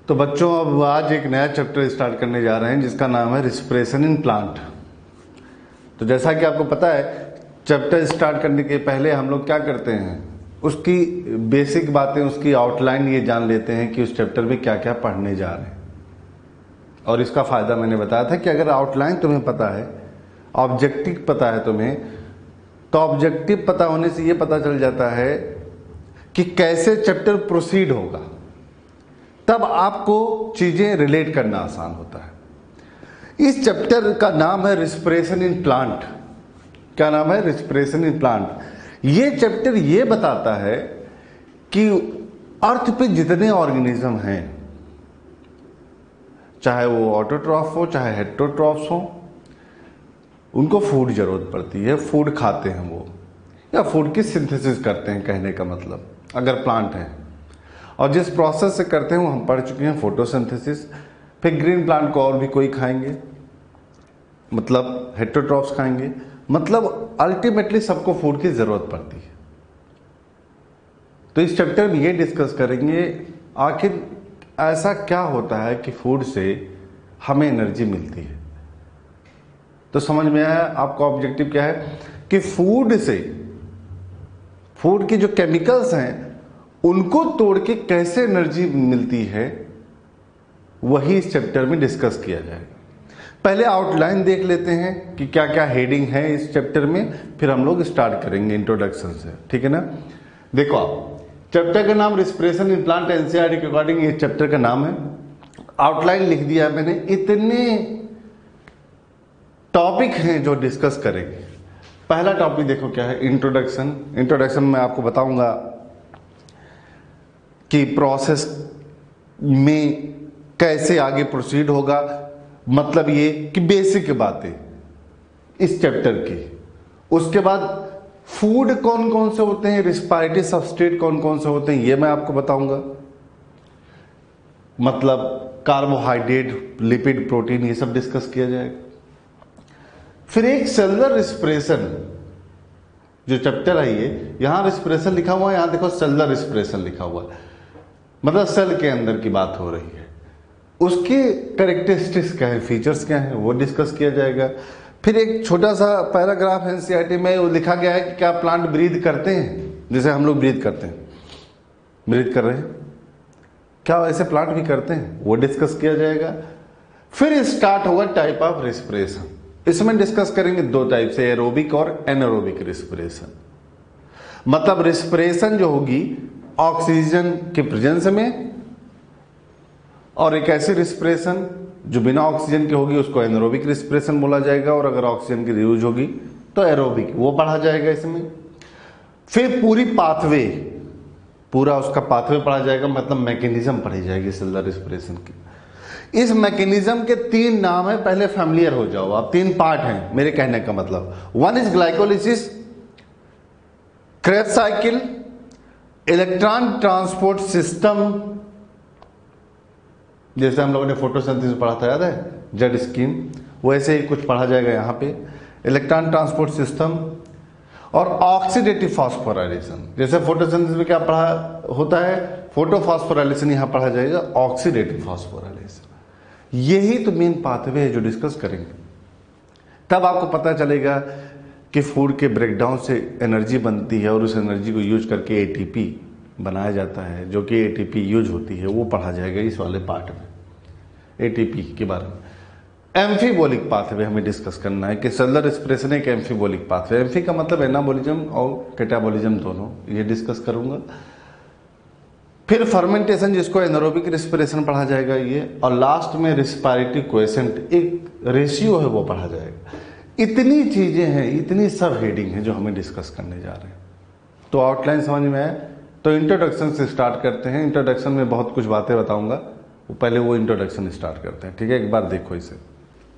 तो बच्चों अब आज एक नया चैप्टर स्टार्ट करने जा रहे हैं जिसका नाम है रिस्पिरेशन इन प्लांट। तो जैसा कि आपको पता है, चैप्टर स्टार्ट करने के पहले हम लोग क्या करते हैं, उसकी बेसिक बातें, उसकी आउटलाइन ये जान लेते हैं कि उस चैप्टर में क्या क्या पढ़ने जा रहे हैं। और इसका फ़ायदा मैंने बताया था कि अगर आउटलाइन तुम्हें पता है, ऑब्जेक्टिव पता है तुम्हें, तो ऑब्जेक्टिव पता होने से ये पता चल जाता है कि कैसे चैप्टर प्रोसीड होगा, तब आपको चीज़ें रिलेट करना आसान होता है। इस चैप्टर का नाम है रिस्पिरेशन इन प्लांट। क्या नाम है? Respiration in plant. ये चैप्टर ये बताता है कि अर्थ पे जितने ऑर्गेनिज्म हैं, चाहे वो ऑटोट्रॉफ हो चाहे हेटेरोट्रॉफ्स हो, उनको फूड जरूरत पड़ती है, फूड खाते हैं वो, या फूड की सिंथेसिस करते हैं, कहने का मतलब अगर प्लांट है। और जिस प्रोसेस से करते हैं वो हम पढ़ चुके हैं, फोटोसिंथेसिस। फिर ग्रीन प्लांट को और भी कोई खाएंगे, मतलब हेटेरोट्रॉफ्स खाएंगे, मतलब अल्टीमेटली सबको फूड की जरूरत पड़ती है। तो इस चैप्टर में ये डिस्कस करेंगे आखिर ऐसा क्या होता है कि फूड से हमें एनर्जी मिलती है। तो समझ में आया आपका ऑब्जेक्टिव क्या है कि फूड से, फूड के जो केमिकल्स हैं उनको तोड़ के कैसे एनर्जी मिलती है, वही इस चैप्टर में डिस्कस किया जाएगा। पहले आउटलाइन देख लेते हैं कि क्या क्या हेडिंग है इस चैप्टर में, फिर हम लोग स्टार्ट करेंगे इंट्रोडक्शन से, ठीक है ना। देखो आप, चैप्टर का नाम रिस्पिरेशन इन प्लांट, एनसीईआरटी के अकॉर्डिंग ये चैप्टर का नाम है। आउटलाइन लिख दिया मैंने। इतने टॉपिक हैं जो डिस्कस करेंगे। पहला टॉपिक देखो क्या है, इंट्रोडक्शन। इंट्रोडक्शन में आपको बताऊंगा कि प्रोसेस में कैसे आगे प्रोसीड होगा, मतलब ये कि बेसिक बातें इस चैप्टर की। उसके बाद फूड कौन कौन से होते हैं, रिस्पायरेटरी सबस्ट्रेट कौन कौन से होते हैं, ये मैं आपको बताऊंगा। मतलब कार्बोहाइड्रेट, लिपिड, प्रोटीन, ये सब डिस्कस किया जाएगा। फिर एक सेलुलर रिस्पिरेशन जो चैप्टर है, ये यहां रिस्पिरेशन लिखा हुआ है, यहां देखो सेलुलर रिस्पिरेशन लिखा हुआ है, मतलब सेल के अंदर की बात हो रही है। उसके कैरेक्टरिस्टिक्स क्या है, फीचर्स क्या है, वो डिस्कस किया जाएगा। फिर एक छोटा सा पैराग्राफ एनसीईआरटी में वो लिखा गया है कि क्या प्लांट ब्रीथ करते हैं, जैसे हम लोग ब्रीथ करते हैं, ब्रीथ कर रहे हैं, क्या वैसे प्लांट भी करते हैं, वो डिस्कस किया जाएगा। फिर स्टार्ट होगा टाइप ऑफ रिस्पिरेशन। इसमें डिस्कस करेंगे दो टाइप से, एरोबिक और एनारोबिक रिस्पिरेशन। मतलब रिस्पिरेशन जो होगी ऑक्सीजन के प्रेजेंस में, और एक ऐसी रिस्पिरेशन जो बिना ऑक्सीजन के होगी उसको एनारोबिक रिस्पिरेशन बोला जाएगा, और अगर ऑक्सीजन की यूज होगी तो एरोबिक, वो पढ़ा जाएगा इसमें। फिर पूरी पाथवे, पूरा उसका पाथवे पढ़ा जाएगा, मतलब मैकेनिज्म पढ़ी जाएगी सेलुलर रिस्पिरेशन की। इस मैकेनिज्म के तीन नाम है, पहले फैमिलियर हो जाओ आप। तीन पार्ट हैं मेरे कहने का मतलब। One is glycolysis, Krebs cycle, electron transport system, जैसे हम लोगों ने फोटोसिंथेसिस पढ़ा था, याद है, जेड स्कीम, वैसे ही कुछ पढ़ा जाएगा यहाँ पे। इलेक्ट्रॉन ट्रांसपोर्ट सिस्टम और ऑक्सीडेटिव फास्फोराइलेशन। जैसे फोटोसिंथेसिस में क्या पढ़ा होता है, फोटोफॉस्फोराइलेशन, यहाँ पढ़ा जाएगा ऑक्सीडेटिव फास्फोराइलेशन। यही तो मेन पाथवे है जो डिस्कस करेंगे। तब आपको पता चलेगा कि फूड के ब्रेकडाउन से एनर्जी बनती है और उस एनर्जी को यूज करके एटीपी बनाया जाता है, जो कि एटीपी यूज होती है, वो पढ़ा जाएगा इस वाले पार्ट में, एटीपी के बारे में। एम्फीबोलिक पाथवे हमें डिस्कस करना है कि सेलुलर रिस्पिरेशन एक एम्फीबोलिक पाथवे। एम्फी का मतलब एनाबोलिज्म और कैटाबोलिज्म दोनों, ये डिस्कस करूंगा। फिर फर्मेंटेशन जिसको एनारोबिक रिस्पिरेशन पढ़ा जाएगा ये, और लास्ट में रिस्पायरेटरी क्वेसेंट, एक रेशियो है, वो पढ़ा जाएगा। इतनी चीजें हैं, इतनी सब हेडिंग है जो हमें डिस्कस करने जा रहे हैं। तो आउटलाइन समझ में आए, तो इंट्रोडक्शन से स्टार्ट करते हैं। इंट्रोडक्शन में बहुत कुछ बातें बताऊंगा, वो पहले वो इंट्रोडक्शन स्टार्ट करते हैं, ठीक है। एक बार देखो इसे।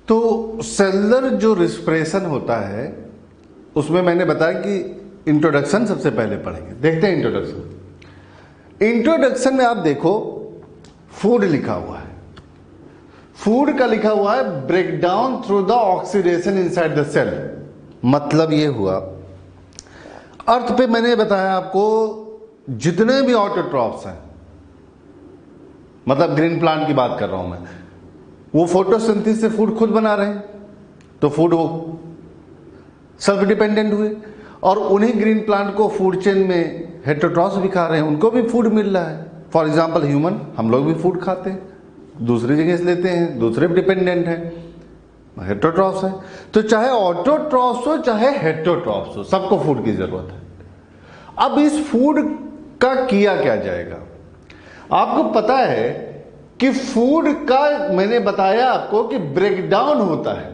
तो सेलुलर जो रिस्पिरेशन होता है उसमें मैंने बताया कि इंट्रोडक्शन सबसे पहले पढ़ेंगे। देखते हैं इंट्रोडक्शन। इंट्रोडक्शन में आप देखो फूड लिखा हुआ है, फूड का लिखा हुआ है breakdown through the oxidation inside the cell. मतलब ये हुआ, अर्थ पे मैंने बताया आपको जितने भी ऑटोट्रॉफ्स हैं मतलब ग्रीन प्लांट की बात कर रहा हूं मैं, वो फोटोसिंथेसिस से फूड खुद बना रहे हैं, तो फूड वो सेल्फ डिपेंडेंट हुए, और उन्हीं ग्रीन प्लांट को फूड चेन में हेटेरोट्रॉफ्स भी खा रहे हैं, उनको भी फूड मिल रहा है। फॉर एग्जाम्पल ह्यूमन, हम लोग भी फूड खाते हैं, दूसरी जगह से लेते हैं, दूसरे भी डिपेंडेंट हैं, हेटेरोट्रॉफ्स है। तो चाहे ऑटोट्रॉफ्स हो चाहे हेटेरोट्रॉफ्स हो, सबको फूड की जरूरत है। अब इस फूड का किया क्या जाएगा? आपको पता है कि फूड का, मैंने बताया आपको कि ब्रेकडाउन होता है,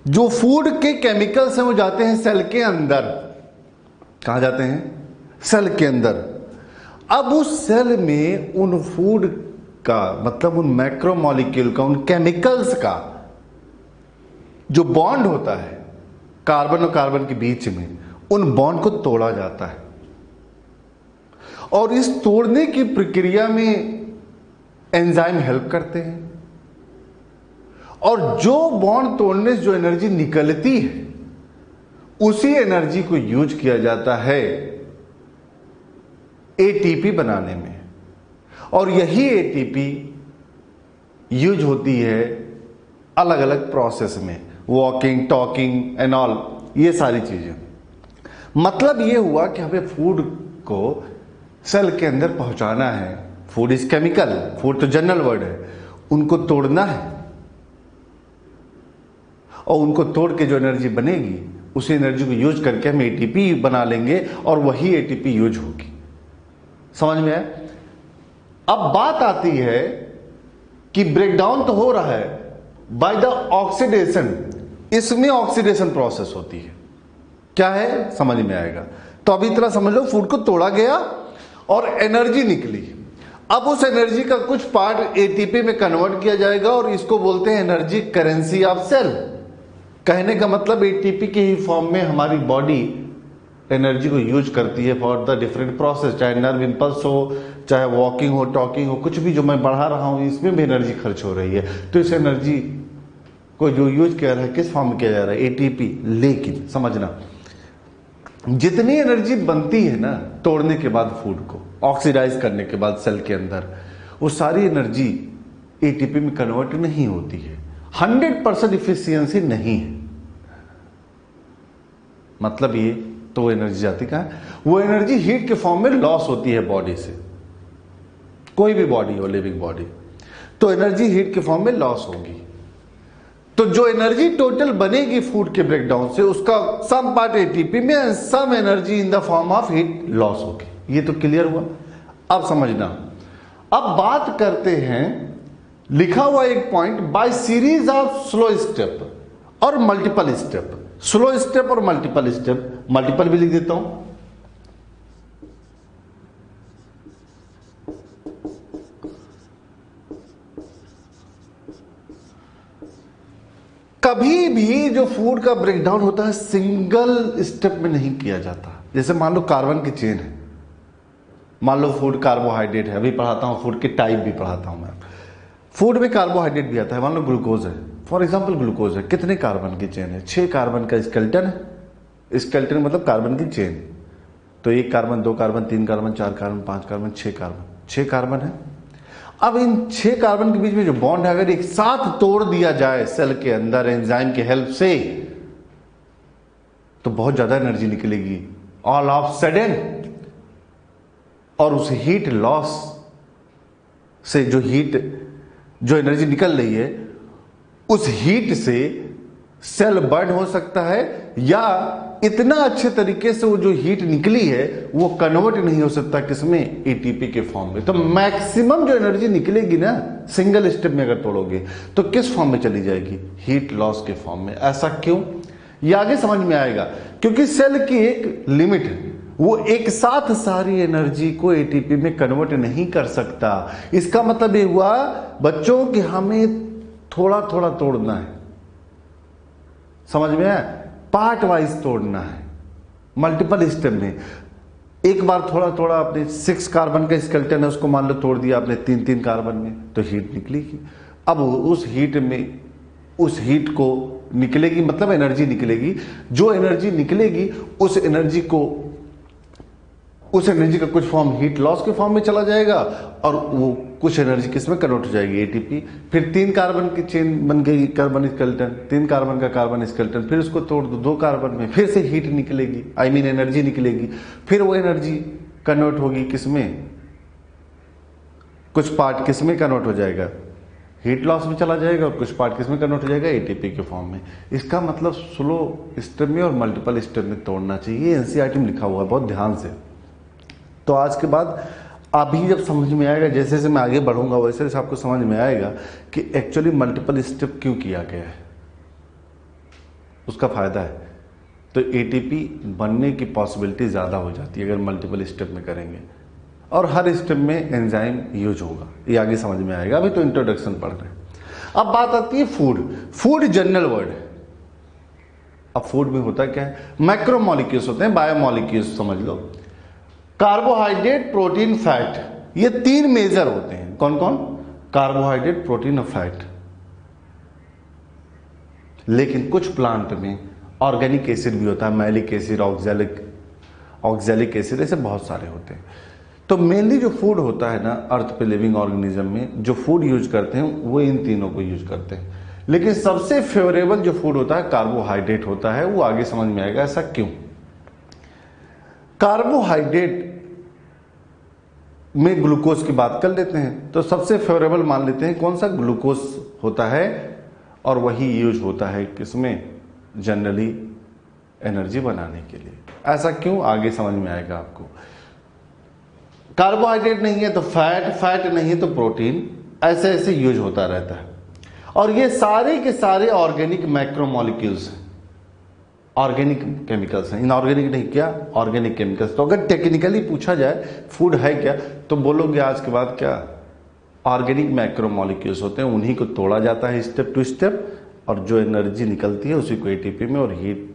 जो फूड के केमिकल्स हैं वो जाते हैं सेल के अंदर। कहां जाते हैं? सेल के अंदर। अब उस सेल में उन फूड का, मतलब उन मैक्रोमोलिक्यूल का, उन केमिकल्स का जो बॉन्ड होता है कार्बन और कार्बन के बीच में, उन बॉन्ड को तोड़ा जाता है। और इस तोड़ने की प्रक्रिया में एंजाइम हेल्प करते हैं, और जो बॉन्ड तोड़ने से जो एनर्जी निकलती है, उसी एनर्जी को यूज किया जाता है एटीपी बनाने में। और यही एटीपी यूज होती है अलग अलग प्रोसेस में, वॉकिंग, टॉकिंग एंड ऑल, ये सारी चीजें। मतलब ये हुआ कि हमें फूड को सेल के अंदर पहुंचाना है। फूड इज केमिकल, फूड तो जनरल वर्ड है, उनको तोड़ना है, और उनको तोड़ के जो एनर्जी बनेगी, उसी एनर्जी को यूज करके हम एटीपी बना लेंगे, और वही एटीपी यूज होगी। समझ में आया? अब बात आती है कि ब्रेकडाउन तो हो रहा है बाय द ऑक्सीडेशन, इसमें ऑक्सीडेशन प्रोसेस होती है। क्या है समझ में आएगा? तो अभी इतना समझ लो, फूड को तोड़ा गया और एनर्जी निकली। अब उस एनर्जी का कुछ पार्ट एटीपी में कन्वर्ट किया जाएगा, और इसको बोलते हैं एनर्जी करेंसी ऑफ सेल। कहने का मतलब एटीपी के ही फॉर्म में हमारी बॉडी एनर्जी को यूज करती है फॉर द डिफरेंट प्रोसेस, चाहे नर्व इंपल्स हो, चाहे वॉकिंग हो, टॉकिंग हो, कुछ भी जो मैं बढ़ा रहा हूं, इसमें भी एनर्जी खर्च हो रही है। तो इस एनर्जी को जो यूज किया रहा है, किस फॉर्म में किया जा रहा है? एटीपी। लेकिन समझना, जितनी एनर्जी बनती है ना तोड़ने के बाद, फूड को ऑक्सीडाइज करने के बाद सेल के अंदर, वो सारी एनर्जी एटीपी में कन्वर्ट नहीं होती है। 100% इफिशियंसी नहीं है। मतलब ये तो वो एनर्जी जाती कहां है? वो एनर्जी हीट के फॉर्म में लॉस होती है बॉडी से। कोई भी बॉडी हो, लिविंग बॉडी, तो एनर्जी हीट के फॉर्म में लॉस होगी। तो जो एनर्जी टोटल बनेगी फूड के ब्रेकडाउन से, उसका सम पार्ट एटीपी में, some energy in the form of heat loss होगी। ये तो क्लियर हुआ? अब समझना, अब बात करते हैं, लिखा हुआ एक point, bye series of slow step और मल्टीपल स्टेप। स्लो स्टेप और मल्टीपल स्टेप, मल्टीपल भी लिख देता हूं। कभी भी जो फूड का ब्रेकडाउन होता है सिंगल स्टेप में नहीं किया जाता। जैसे मान लो कार्बन की चेन है, मान लो फूड कार्बोहाइड्रेट है, अभी पढ़ाता हूं, फूड के टाइप भी पढ़ाता हूं मैं। फूड में कार्बोहाइड्रेट भी आता है, मान लो ग्लूकोज है, फॉर एग्जांपल ग्लूकोज है, कितने कार्बन की चेन है? 6 कार्बन का स्केलेटन है। स्केलेटन मतलब कार्बन की चेन, तो 1 carbon, 2 carbon, 3 carbon, 4 carbon, 5 carbon, 6 carbon, 6 carbon है। अब इन 6 कार्बन के बीच में जो बॉन्ड है, अगर एक साथ तोड़ दिया जाए सेल के अंदर एंजाइम की हेल्प से, तो बहुत ज्यादा एनर्जी निकलेगी ऑल ऑफ सडन। और उस हीट लॉस से जो एनर्जी निकल रही है, उस हीट से सेल बर्न हो सकता है, या इतना अच्छे तरीके से वो जो हीट निकली है वो कन्वर्ट नहीं हो सकता किसमें? एटीपी के फॉर्म में। तो मैक्सिमम जो एनर्जी निकलेगी ना सिंगल स्टेप में अगर तोड़ोगे, तो किस फॉर्म में चली जाएगी? हीट लॉस के फॉर्म में। ऐसा क्यों? ये आगे समझ में आएगा। क्योंकि सेल की एक लिमिट है, वो एक साथ सारी एनर्जी को एटीपी में कन्वर्ट नहीं कर सकता। इसका मतलब ये हुआ बच्चों कि हमें थोड़ा थोड़ा तोड़ना है। समझ में आया? पार्ट वाइज तोड़ना है, मल्टीपल स्टेप में। एक बार थोड़ा थोड़ा आपने 6 कार्बन का स्केलेटन है, उसको मान लो तोड़ दिया आपने 3-3 कार्बन में, तो हीट निकलेगी। अब उस हीट में, उस हीट को निकलेगी, मतलब एनर्जी निकलेगी। जो एनर्जी निकलेगी, उस एनर्जी को उस एनर्जी का कुछ फॉर्म हीट लॉस के फॉर्म में चला जाएगा और वो कुछ एनर्जी किस में कन्वर्ट हो जाएगी, एटीपी। फिर 3 कार्बन की चेन बन गई, कार्बन स्केलेटन, 3 कार्बन का कार्बन स्केलेटन, फिर उसको तोड़ दो 2 कार्बन में, फिर से हीट निकलेगी, आई मीन एनर्जी निकलेगी। फिर वो एनर्जी कन्वर्ट होगी किसमें, कुछ पार्ट किसमें कन्वर्ट हो जाएगा, हीट लॉस में चला जाएगा, और कुछ पार्ट किसमें कन्वर्ट हो जाएगा, एटीपी के फॉर्म में। इसका मतलब स्लो स्टेप में और मल्टीपल स्टेप में तोड़ना चाहिए। एनसीईआरटी में लिखा हुआ है, बहुत ध्यान से। तो आज के बाद अभी जब समझ में आएगा, जैसे जैसे मैं आगे बढ़ूंगा वैसे वैसे आपको समझ में आएगा कि एक्चुअली मल्टीपल स्टेप क्यों किया गया है, उसका फायदा है। तो एटीपी बनने की पॉसिबिलिटी ज़्यादा हो जाती है अगर मल्टीपल स्टेप में करेंगे, और हर स्टेप में एंजाइम यूज होगा, ये आगे समझ में आएगा। अभी तो इंट्रोडक्शन पढ़ रहे हैं। अब बात आती है फूड। फूड जनरल वर्ड है। अब फूड में होता क्या है, मैक्रोमोलिक्यूल्स होते हैं, बायोमोलिक्यूल्स समझ लो। कार्बोहाइड्रेट, प्रोटीन, फैट, ये 3 मेजर होते हैं। कौन कौन, कार्बोहाइड्रेट, प्रोटीन और फैट। लेकिन कुछ प्लांट में ऑर्गेनिक एसिड भी होता है, मैलिक एसिड, ऑक्सैलिक एसिड, ऐसे बहुत सारे होते हैं। तो मेनली जो फूड होता है ना अर्थ पे लिविंग ऑर्गेनिज्म में, जो फूड यूज करते हैं वो इन तीनों को यूज करते हैं। लेकिन सबसे फेवरेबल जो फूड होता है कार्बोहाइड्रेट होता है, वो आगे समझ में आएगा ऐसा क्यों। कार्बोहाइड्रेट में ग्लूकोज की बात कर लेते हैं, तो सबसे फेवरेबल मान लेते हैं कौन सा, ग्लूकोज होता है, और वही यूज होता है किसमें, जनरली एनर्जी बनाने के लिए। ऐसा क्यों, आगे समझ में आएगा आपको। कार्बोहाइड्रेट नहीं है तो फैट, फैट नहीं है तो प्रोटीन, ऐसे ऐसे यूज होता रहता है। और ये सारे के सारे ऑर्गेनिक मैक्रोमोलिक्यूल्स हैं, ऑर्गेनिक केमिकल्स हैं। इनऑर्गेनिक नहीं, क्या, ऑर्गेनिक केमिकल्स। तो अगर टेक्निकली पूछा जाए फूड है क्या, तो बोलोगे आज के बाद क्या, ऑर्गेनिक मैक्रोमोलिक्यूल्स होते हैं, उन्हीं को तोड़ा जाता है स्टेप टू स्टेप, और जो एनर्जी निकलती है उसी को एटीपी में और हीट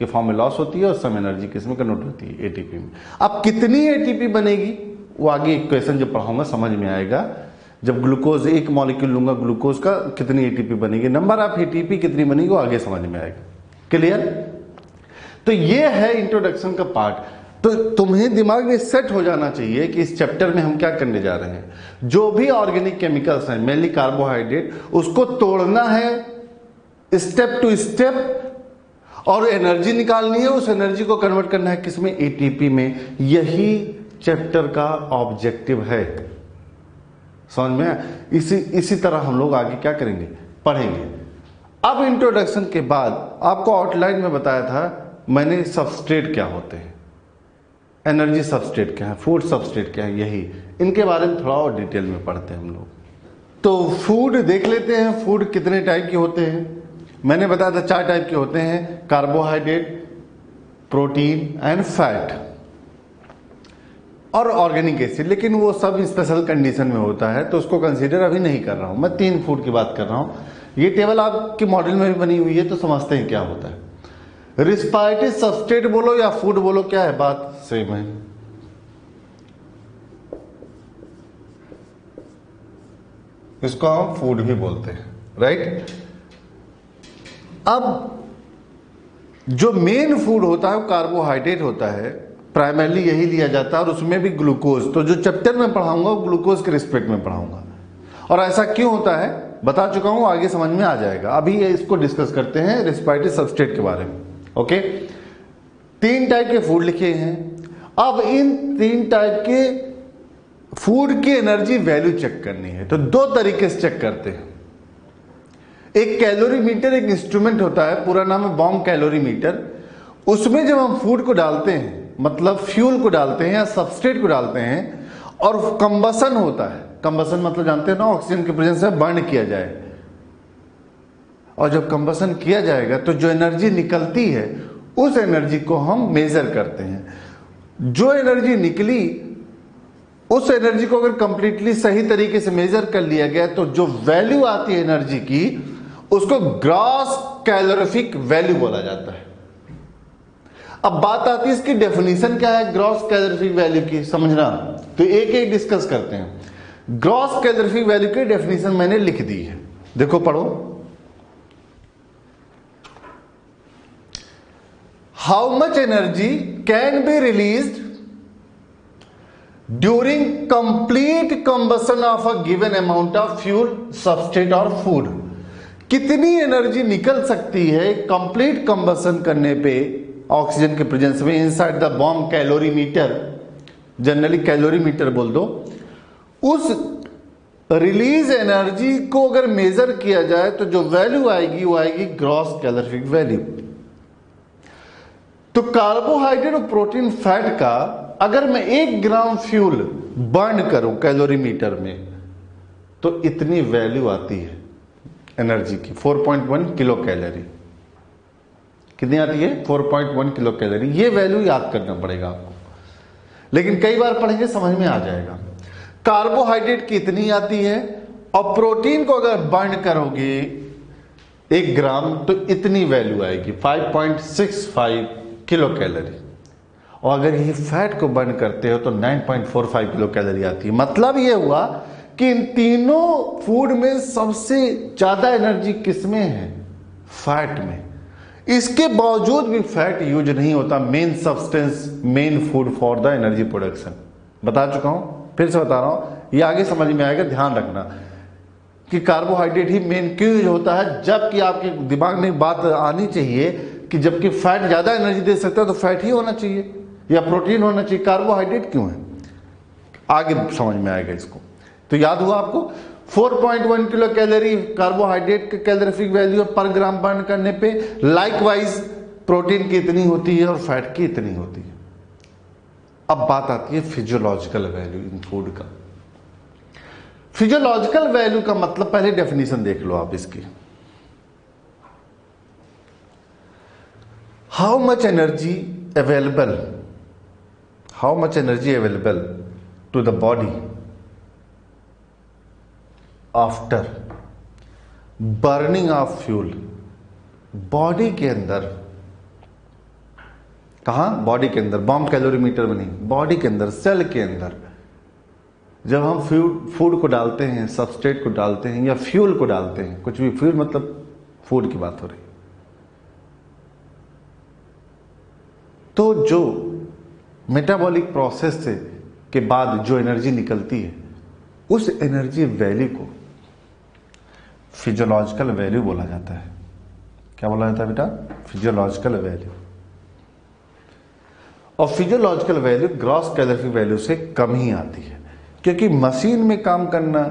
के फॉर्म में लॉस होती है, और सम एनर्जी किसमें कन्वर्ट होती है, एटीपी में। अब कितनी एटीपी बनेगी वो आगे इक्वेशन जब पढ़ाऊंगा समझ में आएगा। जब ग्लूकोज एक मॉलिक्यूल लूंगा ग्लूकोज का, कितनी एटीपी बनेगी, नंबर ऑफ एटीपी कितनी बनेगी वो आगे समझ में आएगा। क्लियर। तो ये है इंट्रोडक्शन का पार्ट। तो तुम्हें दिमाग में सेट हो जाना चाहिए कि इस चैप्टर में हम क्या करने जा रहे हैं। जो भी ऑर्गेनिक केमिकल्स हैं, मेनली कार्बोहाइड्रेट, उसको तोड़ना है स्टेप टू स्टेप, और एनर्जी निकालनी है, उस एनर्जी को कन्वर्ट करना है किसमें, एटीपी में। यही चैप्टर का ऑब्जेक्टिव है, समझ में। इसी तरह हम लोग आगे क्या करेंगे, पढ़ेंगे। अब इंट्रोडक्शन के बाद आपको आउटलाइन में बताया था मैंने, सबस्ट्रेट क्या होते हैं, एनर्जी सबस्ट्रेट क्या है, फूड सबस्ट्रेट क्या है, यही इनके बारे में थोड़ा और डिटेल में पढ़ते हैं हम लोग। तो फूड देख लेते हैं। फूड कितने टाइप के होते हैं, मैंने बताया था 4 टाइप के होते हैं, कार्बोहाइड्रेट, प्रोटीन एंड फैट, और ऑर्गेनिक एसिड। लेकिन वो सब स्पेशल कंडीशन में होता है, तो उसको कंसीडर अभी नहीं कर रहा हूं मैं। 3 फूड की बात कर रहा हूं। ये टेबल आपके मॉडल में भी बनी हुई है, तो समझते हैं क्या होता है। रिस्पायरेटरी सबस्ट्रेट बोलो या फूड बोलो, क्या है, बात सेम है। इसको हम फूड भी बोलते हैं, राइट। अब जो मेन फूड होता है वो कार्बोहाइड्रेट होता है, प्राइमरली यही लिया जाता है, और उसमें भी ग्लूकोज। तो जो चैप्टर में पढ़ाऊंगा वो ग्लूकोज के रिस्पेक्ट में पढ़ाऊंगा। और ऐसा क्यों होता है बता चुका हूं, आगे समझ में आ जाएगा। अभी इसको डिस्कस करते हैं रिस्पायरेटरी सबस्ट्रेट के बारे में। ओके, 3 टाइप के फूड लिखे हैं। अब इन 3 टाइप के फूड की एनर्जी वैल्यू चेक करनी है, तो 2 तरीके से चेक करते हैं। एक कैलोरीमीटर, एक इंस्ट्रूमेंट होता है, पूरा नाम है बॉम्ब कैलोरीमीटर। उसमें जब हम फूड को डालते हैं, मतलब फ्यूल को डालते हैं या सबस्ट्रेट को डालते हैं, और कंबसन होता है, कंबसन मतलब जानते हैं ना, ऑक्सीजन के प्रेजेंस में बर्न किया जाए। और जब कंबसन किया जाएगा तो जो एनर्जी निकलती है उस एनर्जी को हम मेजर करते हैं। जो एनर्जी निकली उस एनर्जी को अगर कंप्लीटली सही तरीके से मेजर कर लिया गया तो जो वैल्यू आती है एनर्जी की उसको ग्रॉस कैलोरीफिक वैल्यू बोला जाता है। अब बात आती है इसकी डेफिनेशन क्या है ग्रॉस कैलोरीफिक वैल्यू की, समझना। तो एक एक डिस्कस करते हैं। ग्रॉस कैलोरीफिक वैल्यू की डेफिनेशन मैंने लिख दी है, देखो पढ़ो। How much energy can be released during complete combustion of a given amount of fuel, substrate और फूड। कितनी एनर्जी निकल सकती है कंप्लीट कंबसन करने पे ऑक्सीजन के प्रेजेंस में inside the bomb calorimeter, generally calorimeter बोल दो। उस रिलीज एनर्जी को अगर मेजर किया जाए तो जो वैल्यू आएगी वो आएगी ग्रॉस कैलोरीफिक वैल्यू। तो कार्बोहाइड्रेट और प्रोटीन फैट का अगर मैं 1 ग्राम फ्यूल बर्न करूं कैलोरीमीटर में तो इतनी वैल्यू आती है एनर्जी की, 4.1 किलो कैलोरी। कितनी आती है? 4.1 किलो कैलोरी। ये वैल्यू याद करना पड़ेगा आपको, लेकिन कई बार पढ़ेंगे समझ में आ जाएगा। कार्बोहाइड्रेट की इतनी आती है और प्रोटीन को अगर बर्न करोगे 1 ग्राम तो इतनी वैल्यू आएगी 5.65 किलो कैलोरी। और अगर यही फैट को बर्न करते हो तो 9.45 किलो कैलोरी आती है। मतलब ये हुआ कि इन तीनों फूड में सबसे ज्यादा एनर्जी किसमें है? फैट में। इसके बावजूद भी फैट यूज नहीं होता main substance, main food for the energy production. बता चुका हूं, फिर से बता रहा हूं, ये आगे समझ में आएगा। ध्यान रखना कि कार्बोहाइड्रेट ही मेन क्यों यूज होता है, जबकि आपके दिमाग में बात आनी चाहिए कि जबकि फैट ज्यादा एनर्जी दे सकता है तो फैट ही होना चाहिए या प्रोटीन होना चाहिए, कार्बोहाइड्रेट क्यों है? आगे समझ में आएगा इसको। तो याद हुआ आपको 4.1 किलो कैलोरी कार्बोहाइड्रेट के कैलोरीफिक वैल्यू पर ग्राम बर्न करने पे। लाइकवाइज प्रोटीन की इतनी होती है और फैट की इतनी होती है। अब बात आती है फिजियोलॉजिकल वैल्यू इन फूड का। फिजियोलॉजिकल वैल्यू का मतलब पहले डेफिनेशन देख लो आप इसकी। How much energy available to the body after burning of fuel. Body के अंदर, कहां? बॉडी के अंदर, बॉम्ब कैलोरीमीटर में नहीं, बॉडी के अंदर, सेल के अंदर जब हम फूड को डालते हैं, सबस्ट्रेट को डालते हैं या फ्यूल को डालते हैं, कुछ भी, फ्यूल मतलब फूड की बात हो रही, तो जो मेटाबॉलिक प्रोसेस से के बाद जो एनर्जी निकलती है उस एनर्जी वैल्यू को फिजियोलॉजिकल वैल्यू बोला जाता है। क्या बोला जाता है बेटा? Physiological value. और physiological value gross calorific value से कम ही आती है, क्योंकि मशीन में काम करना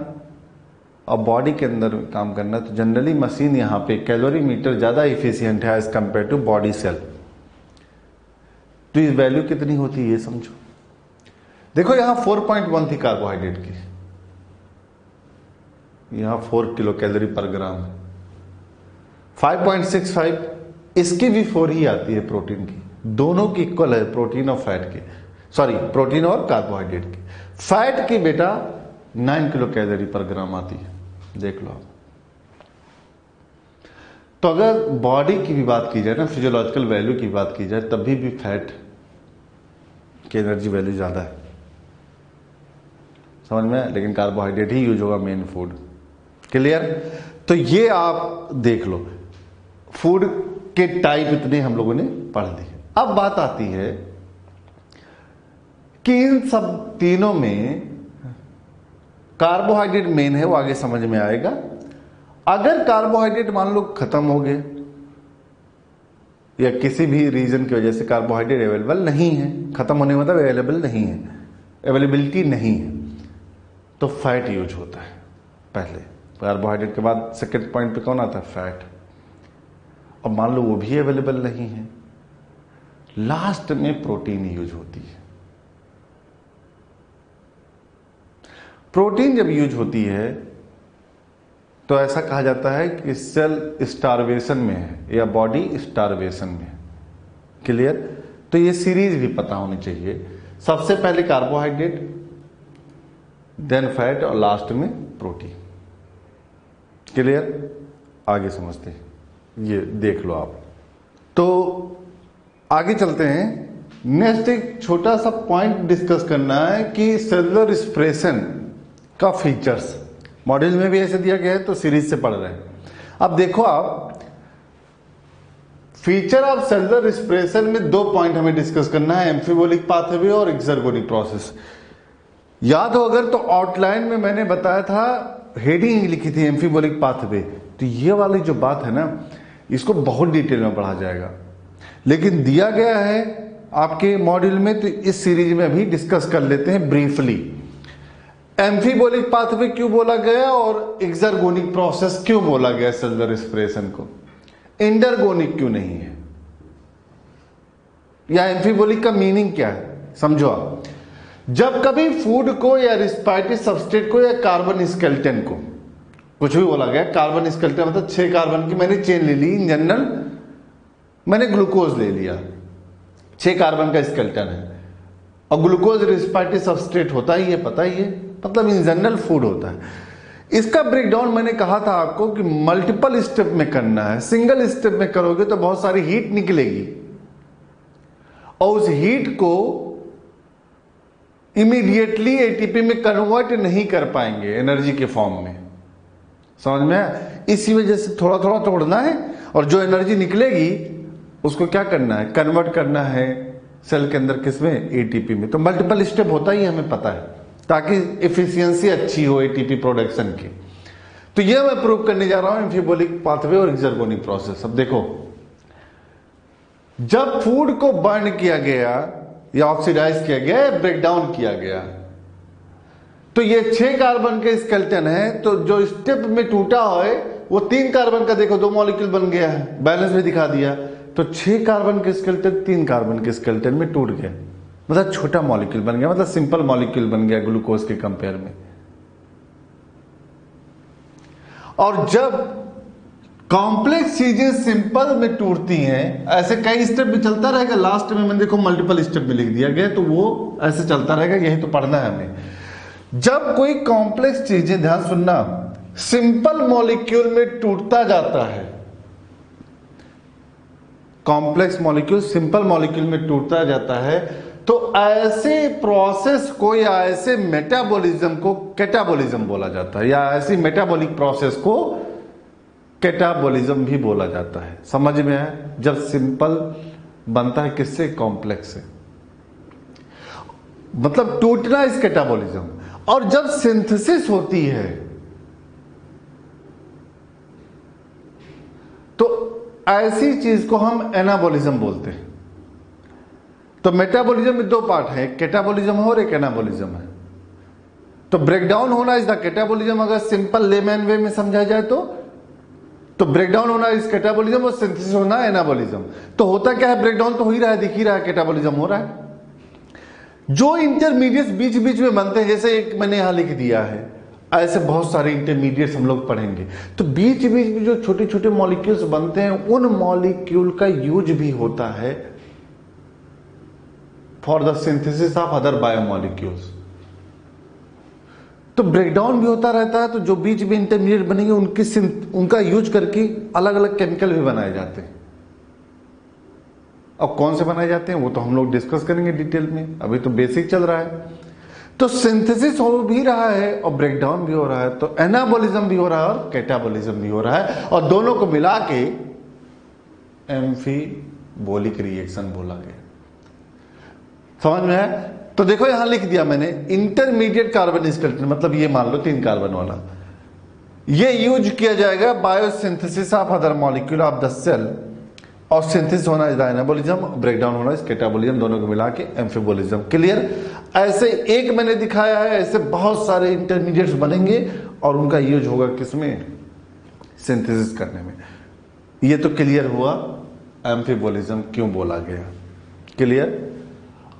और बॉडी के अंदर काम करना, तो जनरली मशीन यहां पे कैलोरीमीटर ज्यादा इफिशियंट है as compare to body cell. तो इस वैल्यू कितनी होती है ये समझो। देखो यहां 4.1 थी कार्बोहाइड्रेट की, यहां 4 किलो कैलोरी पर ग्राम है। 5.65 इसकी भी 4 ही आती है प्रोटीन की। दोनों की इक्वल है, प्रोटीन और फैट की, सॉरी प्रोटीन और कार्बोहाइड्रेट की। फैट की बेटा 9 किलो कैलोरी पर ग्राम आती है, देख लो आप। तो अगर बॉडी की भी बात की जाए ना, फिजियोलॉजिकल वैल्यू की बात की जाए, तभी भी फैट की एनर्जी वैल्यू ज्यादा है, समझ में? लेकिन कार्बोहाइड्रेट ही यूज होगा मेन फूड। क्लियर? तो ये आप देख लो, फूड के टाइप इतने हम लोगों ने पढ़ लिए। अब बात आती है कि इन सब तीनों में कार्बोहाइड्रेट मेन है, वो आगे समझ में आएगा। अगर कार्बोहाइड्रेट मान लो खत्म हो गए या किसी भी रीजन की वजह से कार्बोहाइड्रेट अवेलेबल नहीं है, खत्म होने मतलब अवेलेबल नहीं है, अवेलेबिलिटी नहीं है, तो फैट यूज होता है पहले। कार्बोहाइड्रेट के बाद सेकंड पॉइंट पे कौन आता है? फैट। अब मान लो वो भी अवेलेबल नहीं है, लास्ट में प्रोटीन यूज होती है। प्रोटीन जब यूज होती है तो ऐसा कहा जाता है कि सेल स्टारवेशन में है या बॉडी स्टारवेशन में है। क्लियर? तो ये सीरीज भी पता होनी चाहिए। सबसे पहले कार्बोहाइड्रेट, देन फैट और लास्ट में प्रोटीन। क्लियर? आगे समझते हैं, ये देख लो आप। तो आगे चलते हैं। नेक्स्ट एक छोटा सा पॉइंट डिस्कस करना है कि सेलुलर रिस्पिरेशन का फीचर्स मॉड्यूल में भी ऐसे दिया गया है, तो सीरीज से पढ़ रहे हैं। अब देखो आप, फीचर ऑफ सेलुलर रिस्पिरेशन में 2 पॉइंट हमें डिस्कस करना है, एम्फिबोलिक पाथवे और एक्सर्गोनिक प्रोसेस। याद हो अगर तो आउटलाइन में मैंने बताया था, हेडिंग लिखी थी एम्फीबोलिक पाथवे। तो ये वाली जो बात है ना, इसको बहुत डिटेल में पढ़ा जाएगा, लेकिन दिया गया है आपके मॉड्यूल में, तो इस सीरीज में अभी डिस्कस कर लेते हैं ब्रीफली। एम्फीबोलिक पाथवे क्यों बोला गया और एक्सर्गोनिक प्रोसेस क्यों बोला गया सेलुलर रेस्पिरेशन को, इंडरगोनिक क्यों नहीं है, या एम्फीबोलिक का मीनिंग क्या है, समझो आप। जब कभी फूड को या रिस्पायरेटरी सबस्ट्रेट को या कार्बन स्केलेटन को, कुछ भी बोला गया, कार्बन स्केलेटन मतलब 6 कार्बन की मैंने चेन ले ली, इन जनरल मैंने ग्लूकोज ले लिया, 6 कार्बन का स्केलेटन है, और ग्लूकोज रिस्पायरेटरी सबस्ट्रेट होता ही है, पता ही है, मतलब इन जनरल फूड होता है। इसका ब्रेकडाउन मैंने कहा था आपको कि मल्टीपल स्टेप में करना है, सिंगल स्टेप में करोगे तो बहुत सारी हीट निकलेगी, और उस हीट को इमीडिएटली एटीपी में कन्वर्ट नहीं कर पाएंगे एनर्जी के फॉर्म में, समझ में आया? इसी वजह से थोड़ा थोड़ा तोड़ना है, और जो एनर्जी निकलेगी उसको क्या करना है, कन्वर्ट करना है सेल के अंदर, किसमें, एटीपी में। तो मल्टीपल स्टेप होता ही हमें पता है, ताकि एफिशिएंसी अच्छी हो एटीपी प्रोडक्शन की। तो यह मैं प्रूव करने जा रहा हूं, एम्फीबोलिक पाथवे और एक्सर्गोनिक प्रोसेस। अब देखो, जब फूड को बर्न किया गया या ऑक्सीडाइज किया गया या ब्रेकडाउन किया गया, तो ये 6 कार्बन के स्केलेटन है, तो जो स्टेप में टूटा है वो 3 कार्बन का, देखो 2 मॉलिक्यूल बन गया है, बैलेंस भी दिखा दिया। तो 6 कार्बन के स्केलेटन 3 कार्बन के स्केलेटन में टूट गया, मतलब छोटा मॉलिक्यूल बन गया, मतलब सिंपल मॉलिक्यूल बन गया ग्लूकोज के कंपेयर में। और जब कॉम्प्लेक्स चीजें सिंपल में टूटती हैं, ऐसे कई स्टेप में चलता रहेगा, लास्ट में मैंने देखो मल्टीपल स्टेप में लिख दिया गया, तो वो ऐसे चलता रहेगा, यही तो पढ़ना है हमें। जब कोई कॉम्प्लेक्स चीजें, ध्यान सुनना, सिंपल मॉलिक्यूल में टूटता जाता है, कॉम्प्लेक्स मॉलिक्यूल सिंपल मॉलिक्यूल में टूटता जाता है, तो ऐसे प्रोसेस को या ऐसे मेटाबॉलिज्म को कैटाबॉलिज्म बोला जाता है, या ऐसी मेटाबॉलिक प्रोसेस को कैटाबॉलिज्म भी बोला जाता है। समझ में आया? जब सिंपल बनता है किससे, कॉम्प्लेक्स से, मतलब टूटना इस कैटाबॉलिज्म। और जब सिंथेसिस होती है तो ऐसी चीज को हम एनाबॉलिज्म बोलते हैं। तो मेटाबॉलिज्म में 2 पार्ट है, एक कैटाबॉलिज्म है और एक एनाबॉलिज्म है। तो ब्रेकडाउन होना इज द कैटाबॉलिज्म, अगर सिंपल लेमैन वे में समझा जाए तो ब्रेकडाउन होना इज कैटाबॉलिज्म और सिंथेसिस होना एनाबॉलिज्म। तो होता क्या है, ब्रेकडाउन तो हो ही रहा है, दिख ही रहा है, कैटाबॉलिज्म हो रहा है। जो इंटरमीडिएट्स बीच बीच में बनते हैं, जैसे एक मैंने यहां लिख दिया है, ऐसे बहुत सारे इंटरमीडिएट्स हम लोग पढ़ेंगे। तो बीच बीच में जो छोटे छोटे मॉलिक्यूल्स बनते हैं, उन मॉलिक्यूल का यूज भी होता है for the synthesis of other biomolecules. तो ब्रेकडाउन भी होता रहता है, तो जो बीच में इंटरमीडिएट बनेंगे उनका यूज करके अलग अलग केमिकल भी बनाए जाते हैं। अब कौन से बनाए जाते हैं वो तो हम लोग डिस्कस करेंगे डिटेल में, अभी तो बेसिक चल रहा है। तो सिंथेसिस हो भी रहा है और ब्रेकडाउन भी हो रहा है, तो एनाबॉलिज्म भी हो रहा है और कैटाबॉलिज्म भी हो रहा है, और दोनों को मिला के एम्फीबोलिक रिएक्शन बोला गया। समझ में है? तो देखो यहां लिख दिया मैंने, इंटरमीडिएट कार्बन स्केलेटन, मतलब ये मान लो 3 कार्बन वाला, ये यूज किया जाएगा biosynthesis of other molecule of the cell, और सिंथेसिस होना इज एनाबॉलिज्म, ब्रेकडाउन होना इज कैटाबॉलिज्म, दोनों को मिला के एम्फीबोलिज्म। क्लियर? ऐसे एक मैंने दिखाया है, ऐसे बहुत सारे इंटरमीडिएट्स बनेंगे और उनका यूज होगा किसमें, सिंथेसिस करने में। ये तो क्लियर हुआ एम्फीबोलिज्म क्यों बोला गया। क्लियर?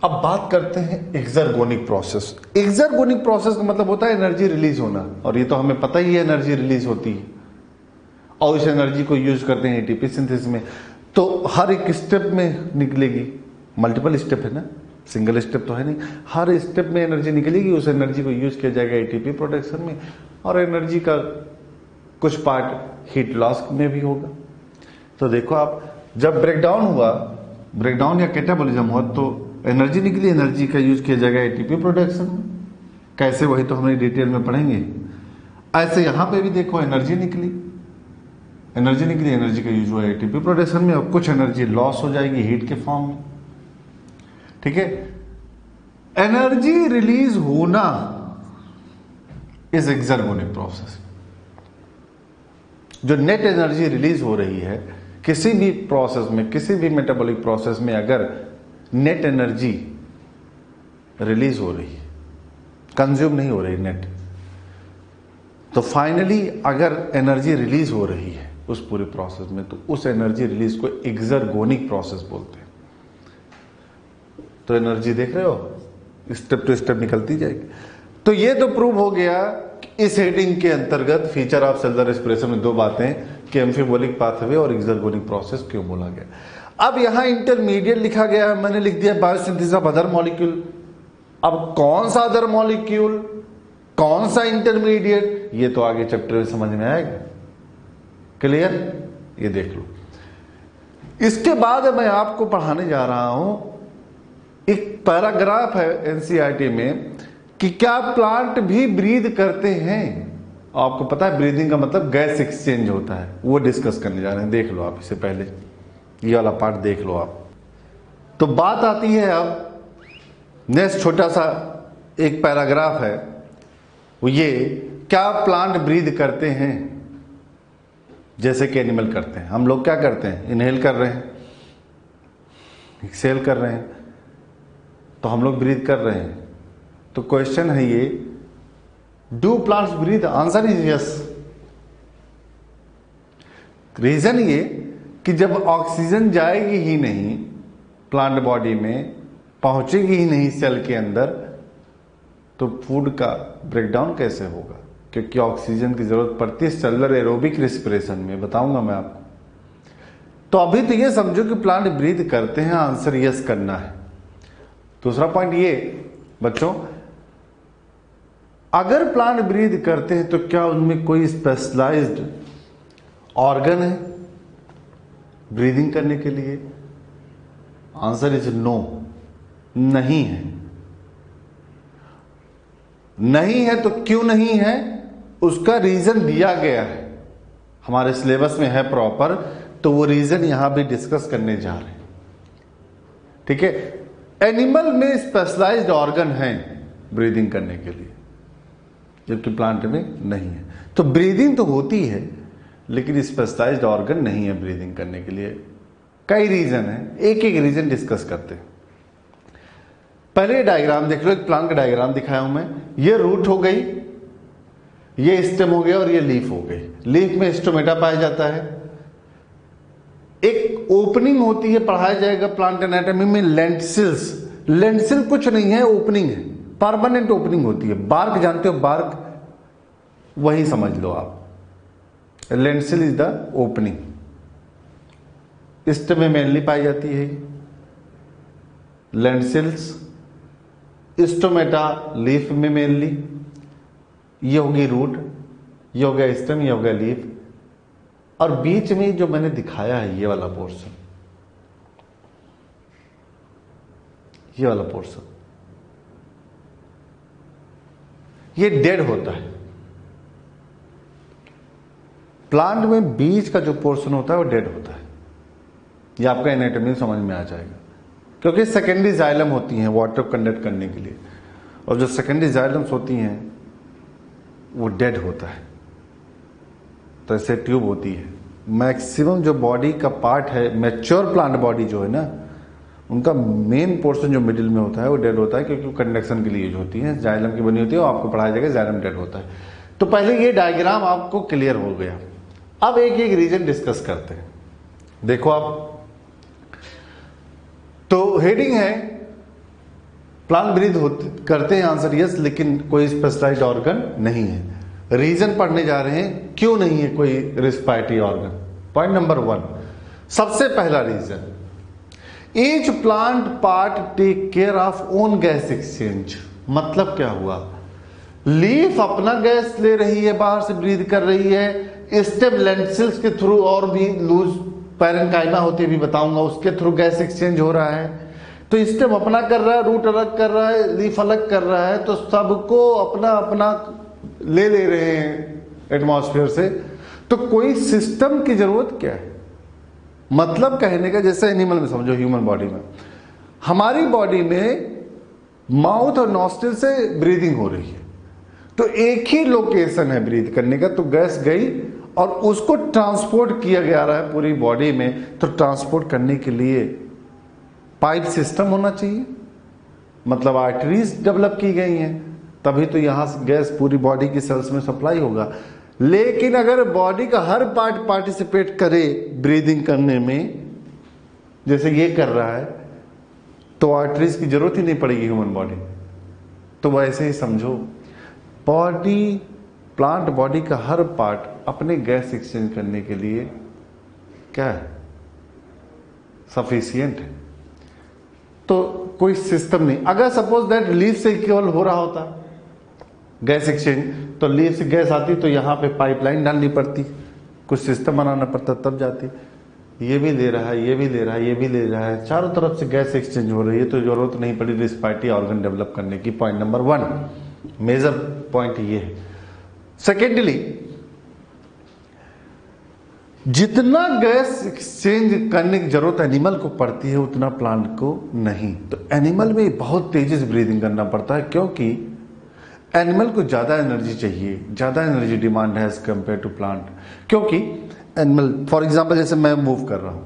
अब बात करते हैं एक्सर्गोनिक प्रोसेस। एक्सर्गोनिक प्रोसेस का मतलब होता है एनर्जी रिलीज होना, और ये तो हमें पता ही है एनर्जी रिलीज होती है, और इस एनर्जी को यूज करते हैं एटीपी सिंथेसिस में। तो हर एक स्टेप में निकलेगी, मल्टीपल स्टेप है ना, सिंगल स्टेप तो है नहीं, हर स्टेप में एनर्जी निकलेगी, उस एनर्जी को यूज किया जाएगा एटीपी प्रोडक्शन में, और एनर्जी का कुछ पार्ट हीट लॉस में भी होगा। तो देखो आप, जब ब्रेकडाउन हुआ, ब्रेकडाउन या कैटाबॉलिज्म हुआ, तो एनर्जी निकली, एनर्जी का यूज किया जाएगा एटीपी प्रोडक्शन में। कैसे, वही तो हमने डिटेल में पढ़ेंगे। ऐसे यहां पे भी देखो एनर्जी निकली, एनर्जी का यूज हुआ एटीपी प्रोडक्शन में, और कुछ एनर्जी लॉस हो जाएगी हीट के फॉर्म में। ठीक है? एनर्जी रिलीज होना इज एक्सर्गोनिक प्रोसेस। जो नेट एनर्जी रिलीज हो रही है किसी भी प्रोसेस में, किसी भी मेटाबॉलिक प्रोसेस में, अगर नेट एनर्जी रिलीज हो रही है, कंज्यूम नहीं हो रही नेट, तो फाइनली अगर एनर्जी रिलीज हो रही है उस पूरे प्रोसेस में, तो उस एनर्जी रिलीज को एक्सर्गोनिक प्रोसेस बोलते हैं। तो एनर्जी देख रहे हो, स्टेप टू स्टेप निकलती जाएगी। तो ये तो प्रूव हो गया कि इस हेडिंग के अंतर्गत फीचर ऑफ सेलुलर रेस्पिरेशन में दो बातें कि एम्फीबोलिक पाथवे और एक्सर्गोनिक प्रोसेस क्यों बोला गया। अब यहां इंटरमीडिएट लिखा गया है, मैंने लिख दिया बायोसिंथेसिस ऑफ अदर मॉलिक्यूल। अब कौन सा अदर मॉलिक्यूल, कौन सा इंटरमीडिएट, ये तो आगे चैप्टर में समझ में आएगा। क्लियर? ये देख लो। इसके बाद मैं आपको पढ़ाने जा रहा हूं, एक पैराग्राफ है एनसीईआरटी में कि क्या प्लांट भी ब्रीद करते हैं। आपको पता है ब्रीदिंग का मतलब गैस एक्सचेंज होता है, वो डिस्कस करने जा रहे हैं। देख लो आप, इससे पहले ये वाला पार्ट देख लो आप। तो बात आती है अब नेक्स्ट छोटा सा एक पैराग्राफ है, वो ये, क्या प्लांट ब्रीद करते हैं जैसे कि एनिमल करते हैं। हम लोग क्या करते हैं, इनहेल कर रहे हैं, एक्सहेल कर रहे हैं, तो हम लोग ब्रीद कर रहे हैं। तो क्वेश्चन है ये, do plants breathe? Answer is yes. Reason ये कि जब ऑक्सीजन जाएगी ही नहीं प्लांट बॉडी में, पहुंचेगी ही नहीं सेल के अंदर, तो फूड का ब्रेकडाउन कैसे होगा? क्योंकि ऑक्सीजन की जरूरत पड़ती है सेलुलर एरोबिक रेस्पिरेशन में, बताऊंगा मैं आपको। तो अभी तो ये समझो कि प्लांट ब्रीद करते हैं, आंसर यस करना है। दूसरा पॉइंट ये बच्चों, अगर प्लांट ब्रीद करते हैं तो क्या उनमें कोई स्पेशलाइज्ड ऑर्गन है ब्रीदिंग करने के लिए? आंसर इज नो, नहीं है। नहीं है तो क्यों नहीं है, उसका रीजन दिया गया है, हमारे सिलेबस में है प्रॉपर, तो वो रीजन यहां भी डिस्कस करने जा रहे हैं। ठीक है, एनिमल में स्पेशलाइज्ड ऑर्गन है ब्रीदिंग करने के लिए, जबकि प्लांट में नहीं है। तो ब्रीदिंग तो होती है लेकिन स्पेशलाइज्ड ऑर्गन नहीं है ब्रीदिंग करने के लिए। कई रीजन है, एक एक रीजन डिस्कस करते हैं। पहले डायग्राम देख लो, एक प्लांट का डायग्राम दिखाया हूं मैं। ये रूट हो गई, ये स्टेम हो गया और ये लीफ हो गई। लीफ में स्टोमेटा पाया जाता है। एक ओपनिंग होती है, पढ़ाया जाएगा प्लांट एनाटॉमी में, लेंटिल्स। लेंटिल कुछ नहीं है, ओपनिंग है, परमानेंट ओपनिंग होती है। बार्क जानते हो, बार्क, वही समझ लो आप। Lentil is the opening. Stem में मेनली पाई जाती है लेंटिल्स, स्टोमेटा लीफ में मेनली। ये होगी रूट, ये हो गया स्टेम, ये हो गया लीफ, और बीच में जो मैंने दिखाया है ये वाला पोर्शन, ये वाला पोर्शन, ये डेड होता है। प्लांट में बीच का जो पोर्शन होता है वो डेड होता है। ये आपका एनाटॉमी समझ में आ जाएगा, क्योंकि सेकेंडरी जाइलम होती हैं वाटर को कंडक्ट करने के लिए, और जो सेकेंडरी जाइलम्स होती हैं वो डेड होता है। तो ऐसे ट्यूब होती है। मैक्सिमम जो बॉडी का पार्ट है, मैच्योर प्लांट बॉडी जो है ना, उनका मेन पोर्शन जो मिडिल में होता है वो डेड होता है, क्योंकि वो कंडक्शन के लिए यूज होती है, जाइलम की बनी होती है। वो आपको पढ़ाया जाएगा, जाइलम डेड होता है। तो पहले ये डायग्राम आपको क्लियर हो गया। अब एक एक रीजन डिस्कस करते हैं। देखो आप, तो हेडिंग है प्लांट ब्रीद करते हैं, आंसर यस, लेकिन कोई स्पेशलाइज्ड ऑर्गन नहीं है। रीजन पढ़ने जा रहे हैं क्यों नहीं है कोई रेस्पिरेटरी ऑर्गन। पॉइंट नंबर 1, सबसे पहला reason, each plant part take care of own gas exchange. मतलब क्या हुआ, लीफ अपना गैस ले रही है, बाहर से ब्रीद कर रही है, स्टेम लेंटिल्स के थ्रू, और भी लूज पैरेन्काइमा होती है, भी बताऊंगा, उसके थ्रू गैस एक्सचेंज हो रहा है। तो स्टेम अपना कर रहा है, रूट अलग कर रहा है, लीफ अलग कर रहा है, तो सबको अपना अपना ले रहे हैं एटमॉस्फेयर से। तो कोई सिस्टम की जरूरत क्या है? मतलब कहने का, जैसे एनिमल में समझो, ह्यूमन बॉडी में, हमारी बॉडी में माउथ और नॉस्ट्रिल से ब्रीदिंग हो रही है, तो एक ही लोकेशन है ब्रीथ करने का, तो गैस गई और उसको ट्रांसपोर्ट किया जा रहा है पूरी बॉडी में। तो ट्रांसपोर्ट करने के लिए पाइप सिस्टम होना चाहिए, मतलब आर्टरीज डेवलप की गई हैं, तभी तो यहां से गैस पूरी बॉडी की सेल्स में सप्लाई होगा। लेकिन अगर बॉडी का हर पार्ट पार्टिसिपेट करे ब्रीदिंग करने में, जैसे ये कर रहा है, तो आर्टरीज की जरूरत ही नहीं पड़ेगी ह्यूमन बॉडी। तो वैसे ही समझो, बॉडी, प्लांट बॉडी का हर पार्ट अपने गैस एक्सचेंज करने के लिए क्या है, सफिशियंट है। तो कोई सिस्टम नहीं। अगर सपोज दैट लीफ से केवल हो रहा होता गैस एक्सचेंज, तो लीफ से गैस आती तो यहां पे पाइपलाइन डालनी पड़ती, कुछ सिस्टम बनाना पड़ता, तब जाती। ये भी ले रहा है, ये भी ले रहा है, ये भी ले रहा है, चारों तरफ से गैस एक्सचेंज हो रही है, तो जरूरत नहीं पड़ी रेस्पिरेटरी ऑर्गन डेवलप करने की। पॉइंट नंबर 1, मेजर पॉइंट ये है। सेकेंडली, जितना गैस एक्सचेंज करने की जरूरत एनिमल को पड़ती है उतना प्लांट को नहीं। तो एनिमल में बहुत तेजी से ब्रीदिंग करना पड़ता है, क्योंकि एनिमल को ज्यादा एनर्जी चाहिए, ज्यादा एनर्जी डिमांड है एज कंपेयर टू प्लांट। क्योंकि एनिमल, फॉर एग्जांपल जैसे मैं मूव कर रहा हूं,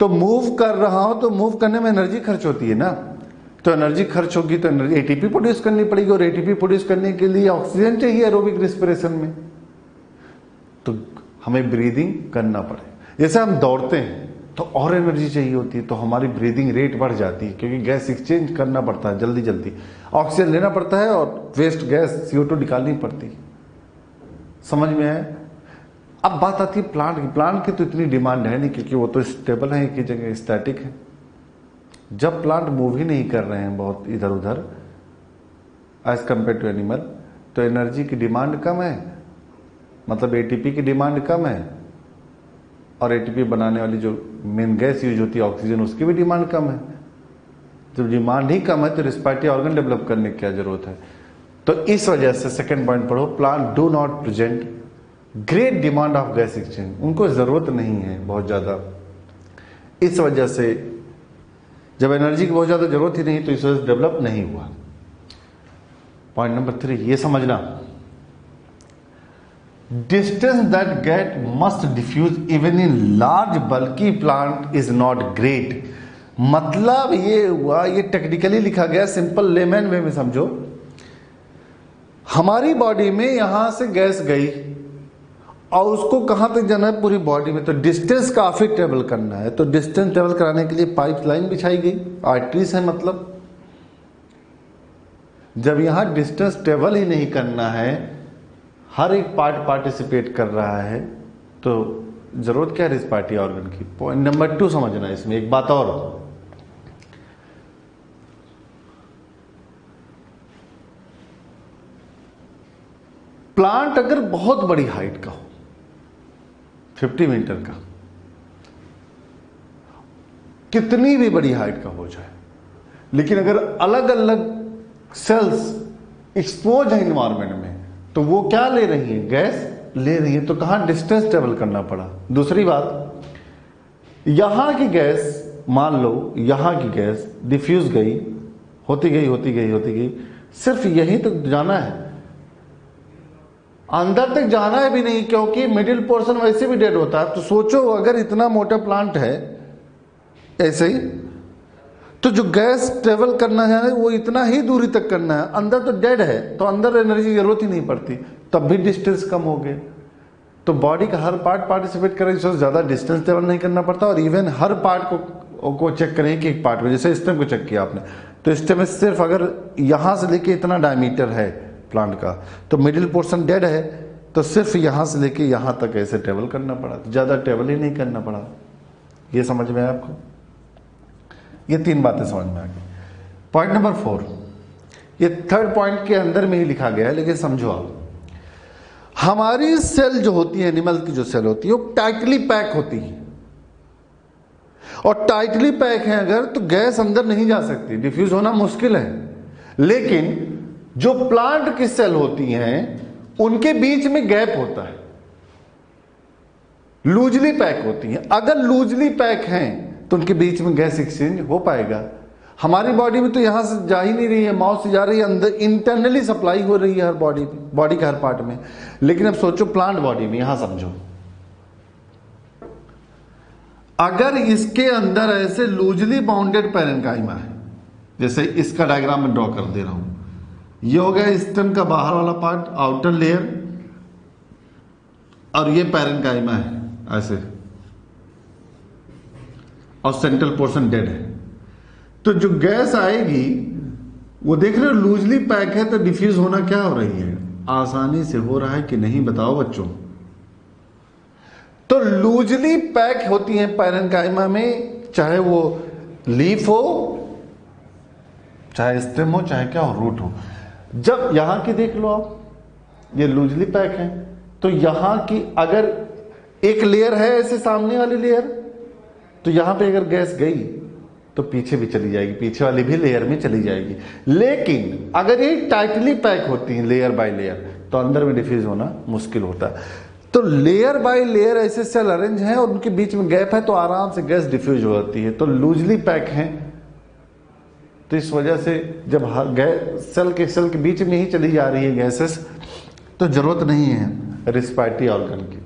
तो मूव कर रहा हूं तो मूव करने में एनर्जी खर्च होती है ना, तो एनर्जी खर्च होगी तो एनर्जी एटीपी प्रोड्यूस करनी पड़ेगी, और एटीपी प्रोड्यूस करने के लिए ऑक्सीजन चाहिए एरोबिक रेस्पिरेशन में, तो हमें ब्रीदिंग करना पड़े। जैसे हम दौड़ते हैं तो और एनर्जी चाहिए होती है, तो हमारी ब्रीदिंग रेट बढ़ जाती है, क्योंकि गैस एक्सचेंज करना पड़ता है जल्दी जल्दी, ऑक्सीजन लेना पड़ता है और वेस्ट गैस CO2 निकालनी पड़ती है। समझ में आया? अब बात आती है प्लांट की। प्लांट की तो इतनी डिमांड है नहीं, क्योंकि वो तो स्टेबल है, एक ही जगह स्टैटिक है। जब प्लांट मूव ही नहीं कर रहे हैं बहुत इधर उधर एज कंपेयर टू एनिमल, तो एनर्जी की डिमांड कम है, मतलब एटीपी की डिमांड कम है, और एटीपी बनाने वाली जो मेन गैस यूज होती है ऑक्सीजन, उसकी भी डिमांड कम है। जब डिमांड ही कम है तो रिस्पिरेटरी ऑर्गन डेवलप करने की क्या जरूरत है? तो इस वजह से सेकंड पॉइंट पढ़ो, plant do not present great demand of gas exchange, उनको जरूरत नहीं है बहुत ज्यादा। इस वजह से जब एनर्जी की बहुत ज्यादा जरूरत ही नहीं, तो इस वजह से डेवलप नहीं हुआ। पॉइंट नंबर 3 ये समझना, distance that gas must diffuse even in large bulky plant is not great. मतलब ये हुआ, ये टेक्निकली लिखा गया, सिंपल लेमैन वे में समझो। हमारी बॉडी में यहां से गैस गई और उसको कहां तक जाना है, पूरी बॉडी में, तो डिस्टेंस काफी ट्रेवल करना है। तो डिस्टेंस ट्रेवल कराने के लिए पाइप लाइन बिछाई गई, आर्टरीज है। मतलब जब यहां डिस्टेंस ट्रेवल ही नहीं करना है, हर एक पार्ट पार्टिसिपेट कर रहा है, तो जरूरत क्या है रिस्पिरेटरी ऑर्गन की। पॉइंट नंबर 2 समझना है इसमें एक बात और, प्लांट अगर बहुत बड़ी हाइट का हो, 50 मीटर का, कितनी भी बड़ी हाइट का हो जाए, लेकिन अगर अलग अलग सेल्स एक्सपोज है इन्वायरमेंट में, तो वो क्या ले रही है, गैस ले रही है। तो कहां डिस्टेंस ट्रेवल करना पड़ा। दूसरी बात, यहां की गैस, मान लो यहां की गैस डिफ्यूज गई, होती गई होती गई होती गई, सिर्फ यहीं तक जाना है, अंदर तक जाना है भी नहीं, क्योंकि मिडिल पोर्शन वैसे भी डेड होता है। तो सोचो अगर इतना मोटा प्लांट है ऐसे ही, तो जो गैस ट्रेवल करना है वो इतना ही दूरी तक करना है, अंदर तो डेड है, तो अंदर एनर्जी की जरूरत ही नहीं पड़ती, तब भी डिस्टेंस कम हो गए। तो बॉडी का हर पार्ट पार्टिसिपेट करे, इससे ज्यादा डिस्टेंस ट्रेवल नहीं करना पड़ता, और इवन हर पार्ट को चेक करें कि एक पार्ट में, जैसे स्टेम को चेक किया आपने, तो स्टेम में सिर्फ अगर यहां से लेके इतना डायमीटर है प्लांट का, तो मिडिल पोर्शन डेड है, तो सिर्फ यहां से लेके यहां तक ऐसे ट्रेवल करना पड़ा, तो ज्यादा ट्रेवल ही नहीं करना पड़ा। ये समझ में आया आपको? ये 3 बातें समझ में आ गई। पॉइंट नंबर 4, ये थर्ड पॉइंट के अंदर में ही लिखा गया है, लेकिन समझो आप, हमारी सेल जो होती है, एनिमल की जो सेल होती है, वो टाइटली पैक होती है, और टाइटली पैक है अगर, तो गैस अंदर नहीं जा सकती, डिफ्यूज होना मुश्किल है। लेकिन जो प्लांट की सेल होती हैं, उनके बीच में गैप होता है, लूजली पैक होती हैं। अगर लूजली पैक हैं तो उनके बीच में गैस एक्सचेंज हो पाएगा। हमारी बॉडी में तो यहां से जा ही नहीं रही है, माउथ से जा रही है अंदर, इंटरनली सप्लाई हो रही है हर बॉडी के हर पार्ट में। लेकिन अब सोचो प्लांट बॉडी में, यहां समझो, अगर इसके अंदर ऐसे लूजली बाउंडेड पैरेन्काइमा है, जैसे इसका डायग्राम में ड्रॉ कर दे रहा हूं, ये हो गया स्टेम का बाहर वाला पार्ट, आउटर लेयर, और ये पैरेन्काइमा है ऐसे, और सेंट्रल पोर्शन डेड है। तो जो गैस आएगी वो देख रहे हो लूजली पैक है, तो डिफ्यूज होना क्या हो रही है, आसानी से हो रहा है कि नहीं बताओ बच्चों। तो लूजली पैक होती है पैरेन्काइमा में, चाहे वो लीफ हो, चाहे स्टेम हो, चाहे क्या हो, रूट हो। जब यहां की देख लो आप, ये लूजली पैक है, तो यहां की अगर एक लेयर है ऐसे सामने वाली लेयर, तो यहां पे अगर गैस गई तो पीछे भी चली जाएगी, पीछे वाली भी लेयर में चली जाएगी। लेकिन अगर ये टाइटली पैक होती है लेयर बाय लेयर, तो अंदर में डिफ्यूज होना मुश्किल होता है। तो लेयर बाय लेयर ऐसे सेल अरेंज हैं और उनके बीच में गैप है, तो आराम से गैस डिफ्यूज हो जाती है। तो लूजली पैक है, तो इस वजह से जब सेल के बीच में ही चली जा रही है गैसेस, तो जरूरत नहीं है रिस्पायरेटरी ऑर्गन की।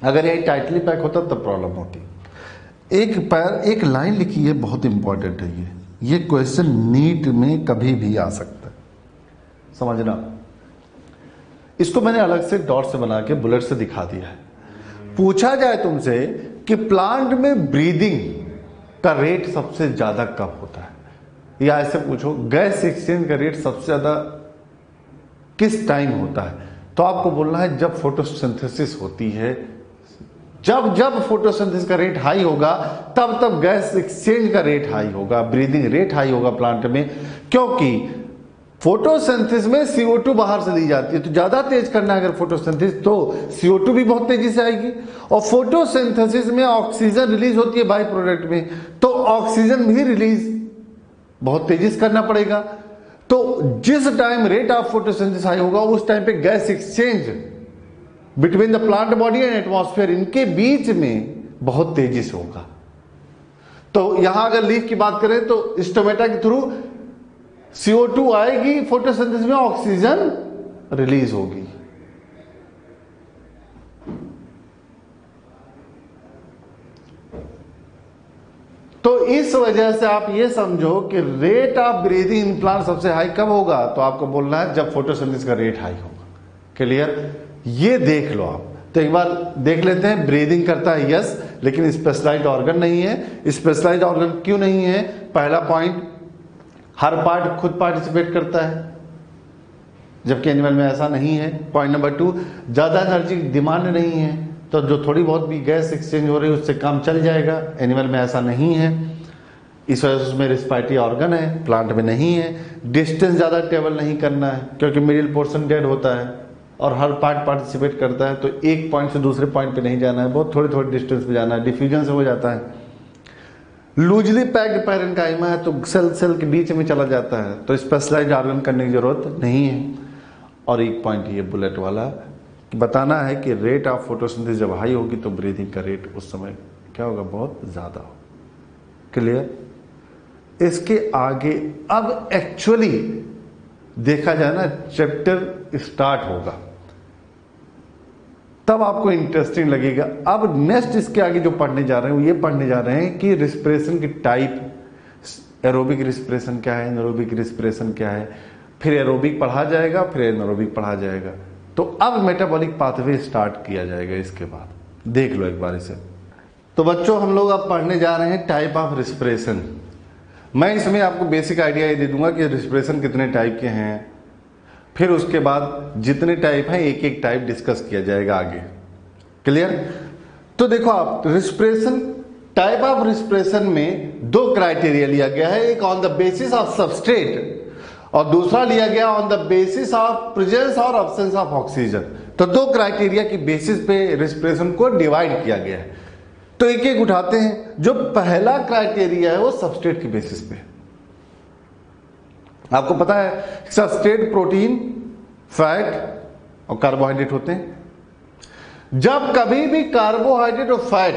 अगर ये टाइटली पैक होता तब प्रॉब्लम होती। एक लाइन लिखी है, बहुत इंपॉर्टेंट है ये क्वेश्चन नीट में कभी भी आ सकता है, समझना। इसको मैंने अलग से डॉट से बना के बुलेट से दिखा दिया है। पूछा जाए तुमसे कि प्लांट में ब्रीदिंग का रेट सबसे ज्यादा कब होता है, या ऐसे पूछो गैस एक्सचेंज का रेट सबसे ज्यादा किस टाइम होता है, तो आपको बोलना है जब फोटोसिंथेसिस होती है। जब फोटोसिंथेसिस का रेट हाई होगा तब गैस एक्सचेंज का रेट हाई होगा, ब्रीदिंग रेट हाई होगा प्लांट में। क्योंकि फोटोसिंथेसिस में CO2 बाहर से दी जाती है, तो ज्यादा तेज करना है अगर फोटोसिंथेसिस, तो CO2 भी बहुत तेजी से आएगी। और फोटोसिंथेसिस में ऑक्सीजन रिलीज होती है बाई प्रोडक्ट में, तो ऑक्सीजन भी रिलीज बहुत तेजी से करना पड़ेगा। तो जिस time rate of photosynthesis high होगा, उस टाइम पे gas exchange between the plant body and atmosphere, इनके बीच में बहुत तेजी से होगा। तो यहां अगर लीफ की बात करें तो स्टोमेटा के थ्रू CO2 आएगी, फोटोसिंथेसिस में ऑक्सीजन रिलीज होगी। तो इस वजह से आप ये समझो कि rate of breathing in plant सबसे हाई कब होगा, तो आपको बोलना है जब फोटोसिंथेसिस का रेट हाई होगा। क्लियर? ये देख लो आप। तो एक बार देख लेते हैं, ब्रीदिंग करता है यस, लेकिन स्पेशलाइज्ड ऑर्गन नहीं है। स्पेशलाइज्ड ऑर्गन क्यों नहीं है? पहला पॉइंट, हर पार्ट खुद पार्टिसिपेट करता है, जबकि एनिमल में ऐसा नहीं है। पॉइंट नंबर 2, ज्यादा एनर्जी डिमांड नहीं है, तो जो थोड़ी बहुत भी गैस एक्सचेंज हो रही है उससे काम चल जाएगा। एनिमल में ऐसा नहीं है, इस वजह से उसमें रिस्पायरेटरी ऑर्गन है, प्लांट में नहीं है। डिस्टेंस ज्यादा ट्रेवल नहीं करना है, क्योंकि मिडिल पोर्शन डेड होता है और हर पार्ट पार्टिसिपेट करता है, तो एक पॉइंट से दूसरे पॉइंट पे नहीं जाना है, बहुत थोड़ी थोड़ी डिस्टेंस पे जाना है, डिफ्यूजन से हो जाता है। लूजली पैक्ड पैरेन्काइमा है, तो सेल के बीच में चला जाता है, तो स्पेशलाइज्ड ऑर्गन करने की जरूरत नहीं है। और एक पॉइंट ये बुलेट वाला बताना है कि रेट ऑफ फोटोसिंथेसिस जब हाई होगी तो ब्रीदिंग का रेट उस समय क्या होगा, बहुत ज्यादा हो। क्लियर? इसके आगे अब एक्चुअली देखा जाए ना, चैप्टर स्टार्ट होगा तब आपको इंटरेस्टिंग लगेगा। अब नेक्स्ट इसके आगे जो पढ़ने जा रहे हैं वो ये पढ़ने जा रहे हैं कि रिस्पिरेशन की टाइप, एरोबिक रिस्पिरेशन क्या है, एनारोबिक रिस्पिरेशन क्या है, फिर एरोबिक पढ़ा जाएगा, फिर एनारोबिक पढ़ा जाएगा। तो अब मेटाबॉलिक पाथवे स्टार्ट किया जाएगा इसके बाद। देख लो एक बार इसे। तो बच्चों हम लोग अब पढ़ने जा रहे हैं टाइप ऑफ रिस्पिरेशन। मैं इसमें आपको बेसिक आइडिया ये दे दूंगा कि रिस्पिरेशन कितने टाइप के हैं, फिर उसके बाद जितने टाइप हैं एक एक टाइप डिस्कस किया जाएगा आगे। क्लियर? तो देखो आप, रिस्पिरेशन, टाइप ऑफ रिस्पिरेशन में 2 क्राइटेरिया लिया गया है, एक on the basis of substrate और दूसरा लिया गया on the basis of presence और एब्सेंस ऑफ ऑक्सीजन। तो 2 क्राइटेरिया की बेसिस पे रिस्पिरेशन को डिवाइड किया गया है। तो एक एक उठाते हैं। जो पहला क्राइटेरिया है वो सबस्ट्रेट की बेसिस पे। आपको पता है सबस्ट्रेट प्रोटीन, फैट और कार्बोहाइड्रेट होते हैं। जब कभी भी कार्बोहाइड्रेट और फैट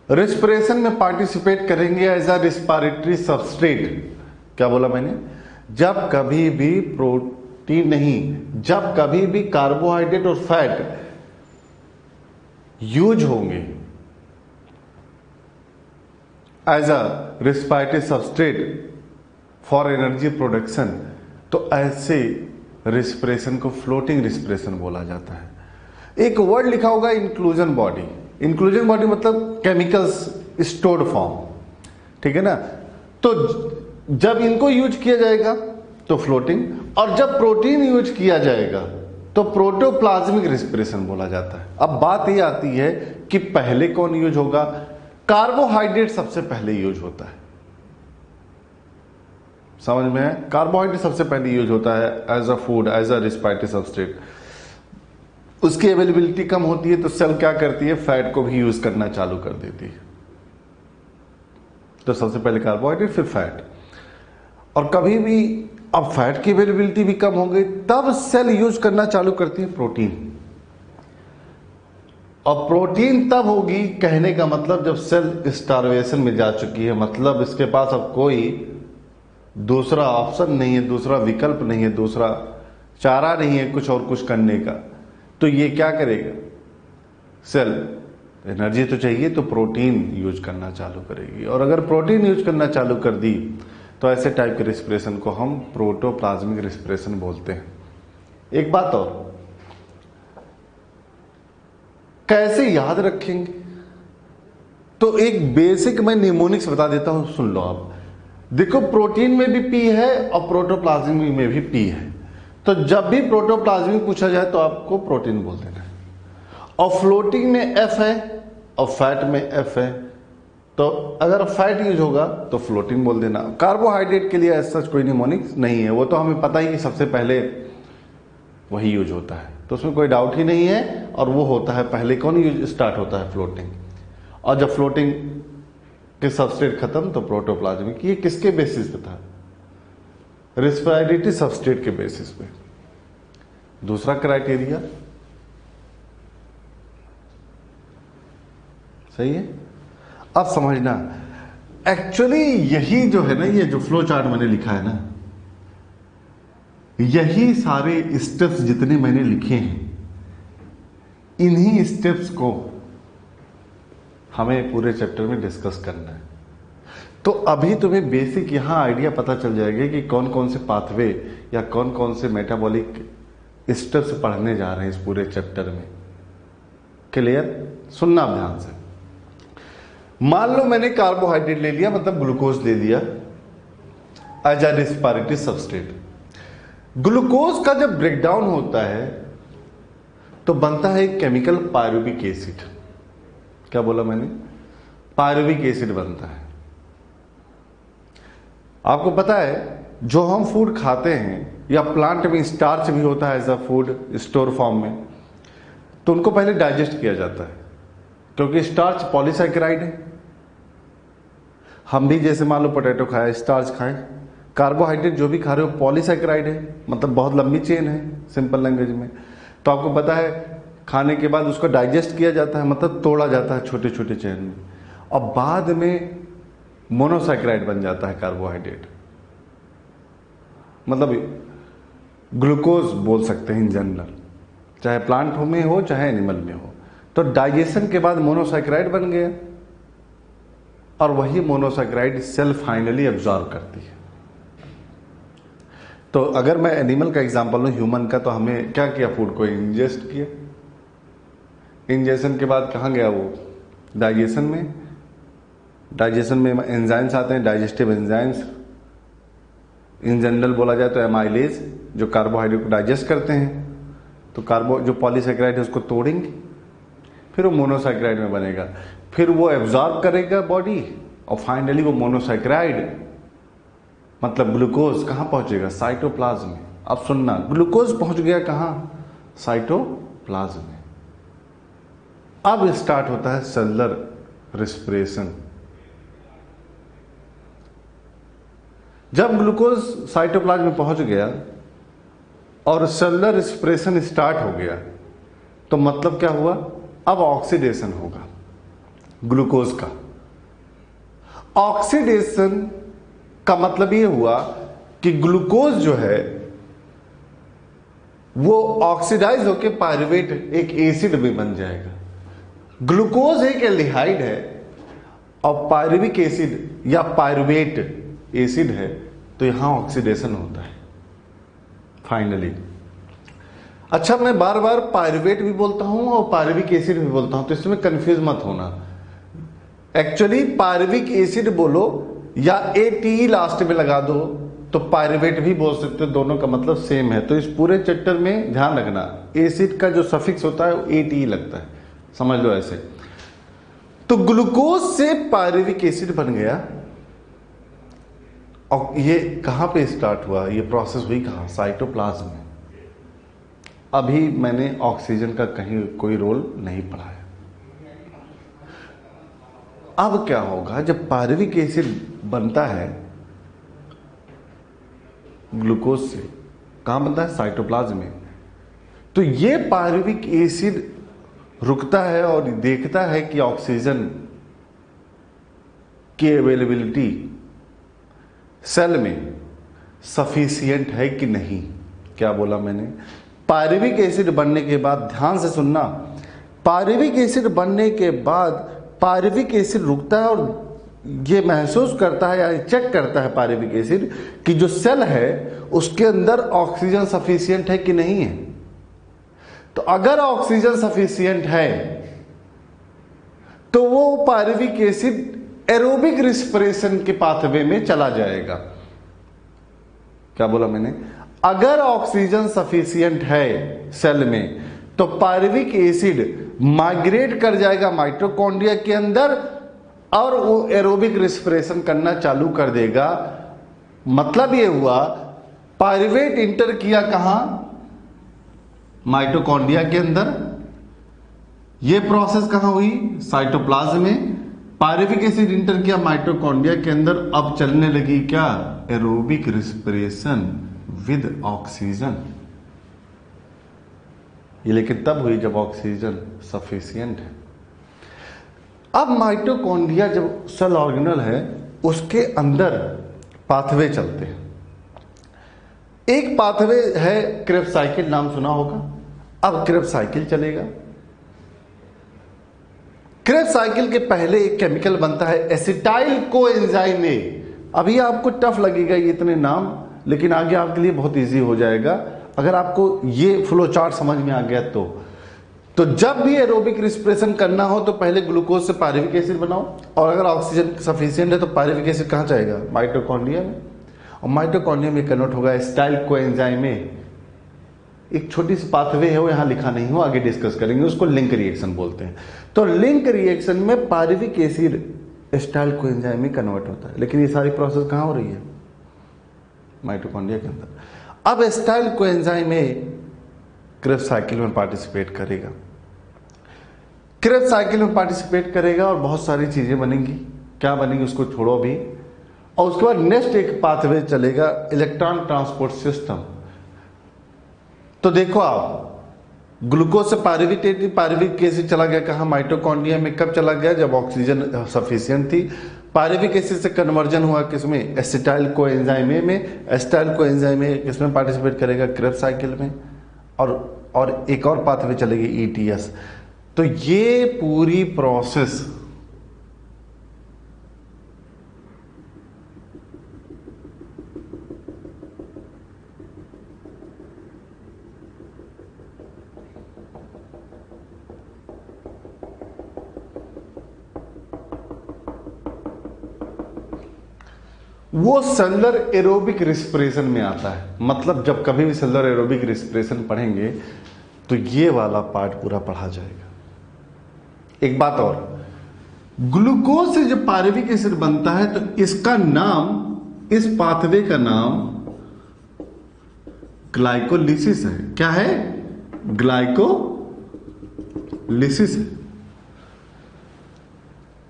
रिस्पिरेशन में पार्टिसिपेट करेंगे एज अ रिस्पिरेटरी सबस्ट्रेट। क्या बोला मैंने? जब कभी भी प्रोटीन नहीं, जब कभी भी कार्बोहाइड्रेट और फैट यूज होंगे as a respiratory substrate for energy production, तो ऐसे रिस्पिरेशन को फ्लोटिंग रिस्पिरेशन बोला जाता है। एक वर्ड लिखा होगा इंक्लूजन बॉडी। इंक्लूजन बॉडी मतलब केमिकल्स स्टोर्ड फॉर्म, ठीक है ना। तो जब इनको यूज किया जाएगा तो फ्लोटिंग, और जब प्रोटीन यूज किया जाएगा तो प्रोटोप्लाज्मिक रिस्पिरेशन बोला जाता है। अब बात ये आती है कि पहले कौन यूज होगा? कार्बोहाइड्रेट सबसे पहले यूज होता है। समझ में है? कार्बोहाइड्रेट सबसे पहले यूज होता है as a food, as a respiratory substrate. उसकी अवेलेबिलिटी कम होती है तो सेल क्या करती है? फैट को भी यूज करना चालू कर देती है। तो सबसे पहले कार्बोहाइड्रेट, फिर फैट। और कभी भी अब फैट की अवेलेबिलिटी भी कम हो गई तब सेल यूज करना चालू करती है प्रोटीन। और प्रोटीन तब होगी, कहने का मतलब जब सेल स्टार्वेशन में जा चुकी है, मतलब इसके पास अब कोई दूसरा ऑप्शन नहीं है, दूसरा विकल्प नहीं है, दूसरा चारा नहीं है कुछ और कुछ करने का। तो ये क्या करेगा? सेल एनर्जी तो चाहिए तो प्रोटीन यूज करना चालू करेगी। और अगर प्रोटीन यूज करना चालू कर दी तो ऐसे टाइप के रिस्पिरेशन को हम प्रोटोप्लाज्मिक रिस्पिरेशन बोलते हैं। एक बात और, कैसे याद रखेंगे? तो एक बेसिक मैं निमोनिक्स बता देता हूं, सुन लो आप। देखो, प्रोटीन में भी पी है और प्रोटोप्लाज्मिक में भी पी है। तो जब भी प्रोटोप्लाज्मिक पूछा जाए तो आपको प्रोटीन बोल देना है। और फ्लोटिंग में एफ है और फैट में एफ है, तो अगर फैट यूज होगा तो फ्लोटिंग बोल देना। कार्बोहाइड्रेट के लिए ऐसा कोई निमोनिक्स नहीं है, वो तो हमें पता ही कि सबसे पहले वही यूज होता है, तो उसमें कोई डाउट ही नहीं है। और वो होता है पहले कौन यूज स्टार्ट होता है? फ्लोटिंग। और जब फ्लोटिंग के सबस्ट्रेट खत्म तो प्रोटोप्लाज्मिक। ये किसके बेसिस पे था? रिस्पिरेटरी सबस्ट्रेट के बेसिस पे। दूसरा क्राइटेरिया सही है। अब समझना, एक्चुअली यही जो है ना, ये जो फ्लो चार्ट मैंने लिखा है ना, यही सारे स्टेप्स जितने मैंने लिखे हैं, इन्हीं स्टेप्स को हमें पूरे चैप्टर में डिस्कस करना है। तो अभी तुम्हें बेसिक यहां आइडिया पता चल जाएगा कि कौन कौन से पाथवे या कौन कौन से मेटाबॉलिक स्टेप्स पढ़ने जा रहे हैं इस पूरे चैप्टर में। क्लियर? सुनना ध्यान से। मान लो मैंने कार्बोहाइड्रेट ले लिया, मतलब ग्लूकोज ले लिया as a respiratory substrate. Glucose का जब ब्रेकडाउन होता है तो बनता है एक केमिकल पायरुविक एसिड। क्या बोला मैंने? पायरुविक एसिड बनता है। आपको पता है जो हम फूड खाते हैं या प्लांट में स्टार्च भी होता है as a food store form में, तो उनको पहले डाइजेस्ट किया जाता है क्योंकि स्टार्च पॉलीसैकेराइड है। हम भी जैसे मान लो पोटैटो खाए, स्टार्च खाए, कार्बोहाइड्रेट जो भी खा रहे हो पॉलीसैकेराइड है, मतलब बहुत लंबी चेन है सिंपल लैंग्वेज में। तो आपको पता है खाने के बाद उसको डाइजेस्ट किया जाता है, मतलब तोड़ा जाता है छोटे छोटे चेन में, और बाद में मोनोसैकेराइड बन जाता है कार्बोहाइड्रेट, मतलब ग्लूकोज बोल सकते हैं इन जनरल, चाहे प्लांट में हो चाहे एनिमल में हो। तो डाइजेशन के बाद मोनोसैकेराइड बन गया और वही मोनोसैकेराइड सेल फाइनली एब्जॉर्ब करती है। तो अगर मैं एनिमल का एग्जांपल लूं, ह्यूमन का, तो हमें क्या किया? फूड को इंजेस्ट किया। इंजेक्शन के बाद कहाँ गया वो? डाइजेशन में। डाइजेशन में एंजाइम्स आते हैं, डाइजेस्टिव एंजाइम्स। इन जनरल बोला जाए तो एमाइलेज, जो कार्बोहाइड्रेट को डाइजेस्ट करते हैं। तो जो पॉलीसैकेराइड है उसको तोड़ेंगे, फिर वो मोनोसैकेराइड में बनेगा, फिर वो एब्जॉर्ब करेगा बॉडी, और फाइनली वो मोनोसैकेराइड मतलब ग्लूकोज कहां पहुंचेगा? साइटोप्लाज्म में। अब सुनना, ग्लूकोज पहुंच गया कहां? साइटोप्लाज्म में। अब स्टार्ट होता है सेलुलर रिस्पिरेशन। जब ग्लूकोज साइटोप्लाज्म में पहुंच गया और सेलुलर रिस्पिरेशन स्टार्ट हो गया, तो मतलब क्या हुआ? अब ऑक्सीडेशन होगा। ग्लूकोज का। ऑक्सीडेशन का मतलब ये हुआ कि ग्लूकोज जो है वो ऑक्सीडाइज होकर पायरुवेट एक एसिड में बन जाएगा। ग्लूकोज एक एल्डिहाइड है और पायरुविक एसिड या पायरुवेट एसिड है, तो यहां ऑक्सीडेशन होता है फाइनली। अच्छा, मैं बार बार पायरुवेट भी बोलता हूं और पायरुविक एसिड भी बोलता हूं, तो इसमें कंफ्यूज मत होना। एक्चुअली पायरुविक एसिड बोलो या ATE लास्ट में लगा दो तो पायरुवेट भी बोल सकते हो, दोनों का मतलब सेम है। तो इस पूरे चैप्टर में ध्यान रखना, एसिड का जो सफिक्स होता है वो ATE लगता है, समझ लो ऐसे। तो ग्लूकोज से पायरुविक एसिड बन गया और ये कहां पे स्टार्ट हुआ, ये प्रोसेस हुई कहां? साइटोप्लाज्म में। अभी मैंने ऑक्सीजन का कहीं कोई रोल नहीं पढ़ा है। अब क्या होगा, जब पायरुविक एसिड बनता है ग्लूकोज से, कहां बनता है? साइटोप्लाज्म में। तो ये पायरुविक एसिड रुकता है और देखता है कि ऑक्सीजन की अवेलेबिलिटी सेल में सफिशिएंट है कि नहीं। क्या बोला मैंने? पायरुविक एसिड बनने के बाद, ध्यान से सुनना, पायरुविक एसिड बनने के बाद पायरुविक एसिड रुकता है और ये महसूस करता है या चेक करता है पायरुविक एसिड कि जो सेल है उसके अंदर ऑक्सीजन सफिशिएंट है कि नहीं है। तो अगर ऑक्सीजन सफिशिएंट है तो वो पायरुविक एसिड एरोबिक रिस्पिरेशन के पाथवे में चला जाएगा। क्या बोला मैंने? अगर ऑक्सीजन सफिशिएंट है सेल में तो पायरुविक एसिड माइग्रेट कर जाएगा माइटोकॉन्ड्रिया के अंदर और वो एरोबिक रिस्पिरेशन करना चालू कर देगा। मतलब ये हुआ, पायरुवेट इंटर किया कहां? माइटोकॉन्ड्रिया के अंदर। ये प्रोसेस कहां हुई? साइटोप्लाज्म में। पायरुविक एसिड इंटर किया माइटोकॉन्ड्रिया के अंदर। अब चलने लगी क्या? Aerobic respiration with oxygen. ये लेकिन तब हुई जब ऑक्सीजन सफिशिएंट है। अब माइटोकॉन्ड्रिया जब सेल ऑर्गेनल है उसके अंदर पाथवे चलते हैं। एक पाथवे है क्रेब्स साइकिल, नाम सुना होगा। अब क्रेब्स साइकिल चलेगा। क्रेब्स साइकिल के पहले एक केमिकल बनता है एसिटाइल कोएंजाइम ए। अभी आपको टफ लगेगा ये इतने नाम, लेकिन आगे आपके लिए बहुत इजी हो जाएगा अगर आपको ये फ्लो चार्ट समझ में आ गया तो जब भी एरोबिक रिस्पिरेशन करना हो तो पहले ग्लूकोज से पायरुविक एसिड बनाओ, और अगर ऑक्सीजन सफिशिएंट है तो पायरुविक एसिड कहां जाएगा? माइटोकॉन्ड्रिया में। और माइटोकॉन्ड्रिया में कन्वर्ट होगा एसिटाइल कोएंजाइम में। एक छोटी सी पाथवे है, वो यहां लिखा नहीं हो, आगे डिस्कस करेंगे, उसको लिंक रिएक्शन बोलते हैं। तो लिंक रिएक्शन में पायरुविक एसिड एसिटाइल कोएंजाइम में कन्वर्ट होता है। लेकिन ये सारी प्रोसेस कहां हो रही है? माइटोकॉन्ड्रिया के अंदर। अब एसिटाइल कोएंजाइम में क्रेब्स साइकिल में पार्टिसिपेट करेगा। क्रेब्स साइकिल में पार्टिसिपेट करेगा और बहुत सारी चीजें बनेंगी। क्या बनेंगी उसको छोड़ो अभी। और उसके बाद नेक्स्ट एक पाथवे चलेगा, इलेक्ट्रॉन ट्रांसपोर्ट सिस्टम। तो देखो आप, ग्लूकोज से पायरुविक एसिड चला गया कहां? माइटोकॉन्ड्रिया में। कब चला गया? जब ऑक्सीजन सफिशिएंट थी। पायरुविक एसिड से कन्वर्जन हुआ किसमें? एसिटाइल कोएंजाइम में। एसिटाइल कोएंजाइम में किसमें पार्टिसिपेट करेगा? क्रेब्स साइकिल में। और एक और पाथवे चलेगी ETS। तो ये पूरी प्रोसेस वो सेलुलर एरोबिक रिस्पिरेशन में आता है। मतलब जब कभी भी सेलुलर एरोबिक रिस्पिरेशन पढ़ेंगे तो ये वाला पार्ट पूरा पढ़ा जाएगा। एक बात और, ग्लूकोज से जब पायरुविक एसिड बनता है तो इसका नाम, इस पाथवे का नाम ग्लाइकोलिसिस है। क्या है? ग्लाइकोलिसिस है।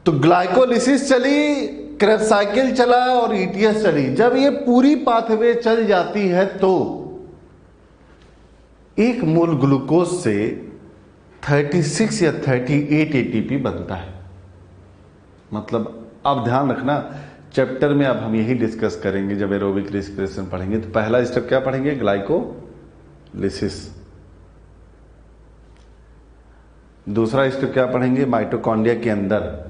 तो ग्लाइकोलिसिस चली, क्रेब्स साइकिल चला और ETS चली। जब ये पूरी पाथवे चल जाती है तो एक मोल ग्लूकोज से 36 या 38 ATP बनता है। मतलब अब ध्यान रखना, चैप्टर में अब हम यही डिस्कस करेंगे जब एरोबिक रेस्पिरेशन पढ़ेंगे। तो पहला स्टेप क्या पढ़ेंगे? ग्लाइकोलिसिस। दूसरा स्टेप क्या पढ़ेंगे? माइटोकॉन्ड्रिया के अंदर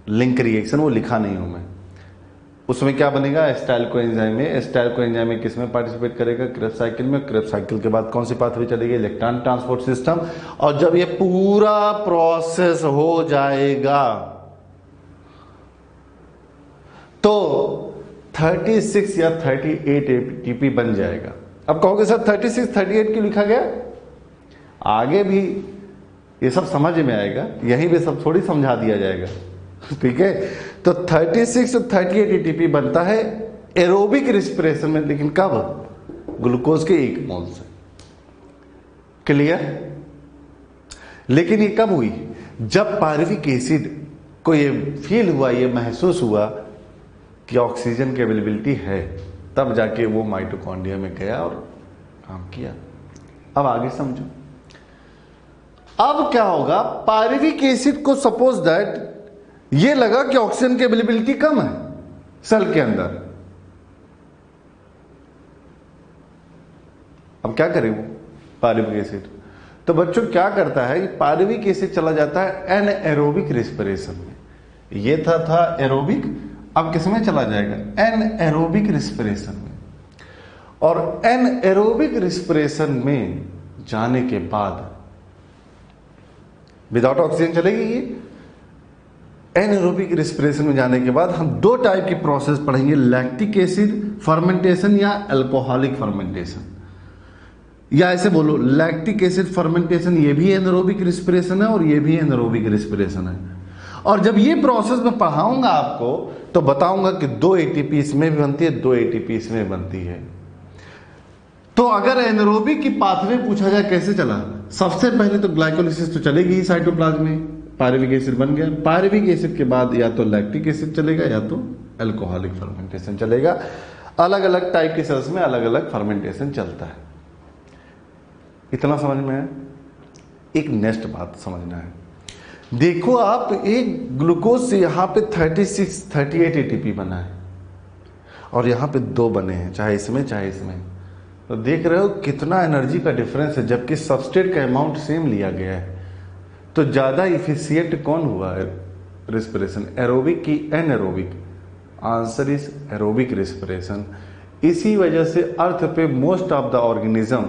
लिंक रिएक्शन, वो लिखा नहीं हूं मैं, उसमें क्या बनेगा? एस्टाइल कोएंजाइम में। एस्टाइल कोएंजाइम में किसमें पार्टिसिपेट करेगा? क्रेब्स साइकिल में। क्रेब्स साइकिल के बाद कौन सी पाथवे चलेगी? Electron transport system. और जब ये पूरा प्रोसेस हो जाएगा तो 36 या 38 एटीपी बन जाएगा। अब कहोगे सर 36 38 क्यों लिखा गया? आगे भी ये सब समझ में आएगा, यहीं पे सब थोड़ी समझा दिया जाएगा। ठीक है, तो 36 और 38 एटीपी बनता है एरोबिक रेस्पिरेशन में, लेकिन कब? ग्लूकोज के 1 मोल से। क्लियर? लेकिन ये कब हुई? जब पायरुविक एसिड को ये फील हुआ, ये महसूस हुआ कि ऑक्सीजन की अवेलेबिलिटी है, तब जाके वो माइटोकॉन्ड्रिया में गया और काम किया। अब आगे समझो। अब क्या होगा? पायरुविक एसिड को सपोज दैट ये लगा कि ऑक्सीजन की अवेलेबिलिटी कम है सेल के अंदर, अब क्या करे वो पायरुविक एसिड? तो बच्चों क्या करता है, पायरुविक एसिड चला जाता है एनएरोबिक रेस्पिरेशन में। ये था एरोबिक, अब किसमें चला जाएगा? एनएरोबिक रेस्पिरेशन में। और एनएरोबिक रेस्पिरेशन में जाने के बाद विदाउट ऑक्सीजन चलेगी ये। एनएरोबिक रेस्पिरेशन में जाने के बाद हम 2 टाइप की प्रोसेस पढ़ेंगे, लैक्टिक एसिड फर्मेंटेशन या अल्कोहलिक फर्मेंटेशन। या ऐसे बोलो, लैक्टिक एसिड फर्मेंटेशन ये भी एनएरोबिक रेस्पिरेशन है और ये भी एनएरोबिक रेस्पिरेशन है। और जब ये प्रोसेस मैं पढ़ाऊंगा आपको तो बताऊंगा कि 2 एटीपी इसमें भी बनती है, 2 एटीपी इसमें बनती है। तो अगर एनएरोबिक की पाथवे पूछा जाए कैसे चला, सबसे पहले तो ग्लाइकोलिसिस तो चलेगी ही साइटोप्लाज्म में, पायरुविक एसिड बन गया। पायरुविक एसिड के बाद या तो लैक्टिक एसिड चलेगा या तो अल्कोहलिक फर्मेंटेशन चलेगा। अलग अलग टाइप के सेल्स में अलग अलग फर्मेंटेशन चलता है। इतना समझ में है? एक नेक्स्ट बात समझना है। देखो आप, एक ग्लूकोज से यहां पे 36 38 एटीपी बना है और यहां पे 2 बने हैं, चाहे इसमें चाहे इसमें। तो देख रहे हो कितना एनर्जी का डिफरेंस है, जबकि सबस्ट्रेट का अमाउंट सेम लिया गया है। तो ज्यादा इफिशिएंट कौन हुआ है रेस्पिरेशन, एरोबिक की anaerobic? Answer is aerobic respiration. इसी वजह से अर्थ पे मोस्ट ऑफ द ऑर्गेनिज्म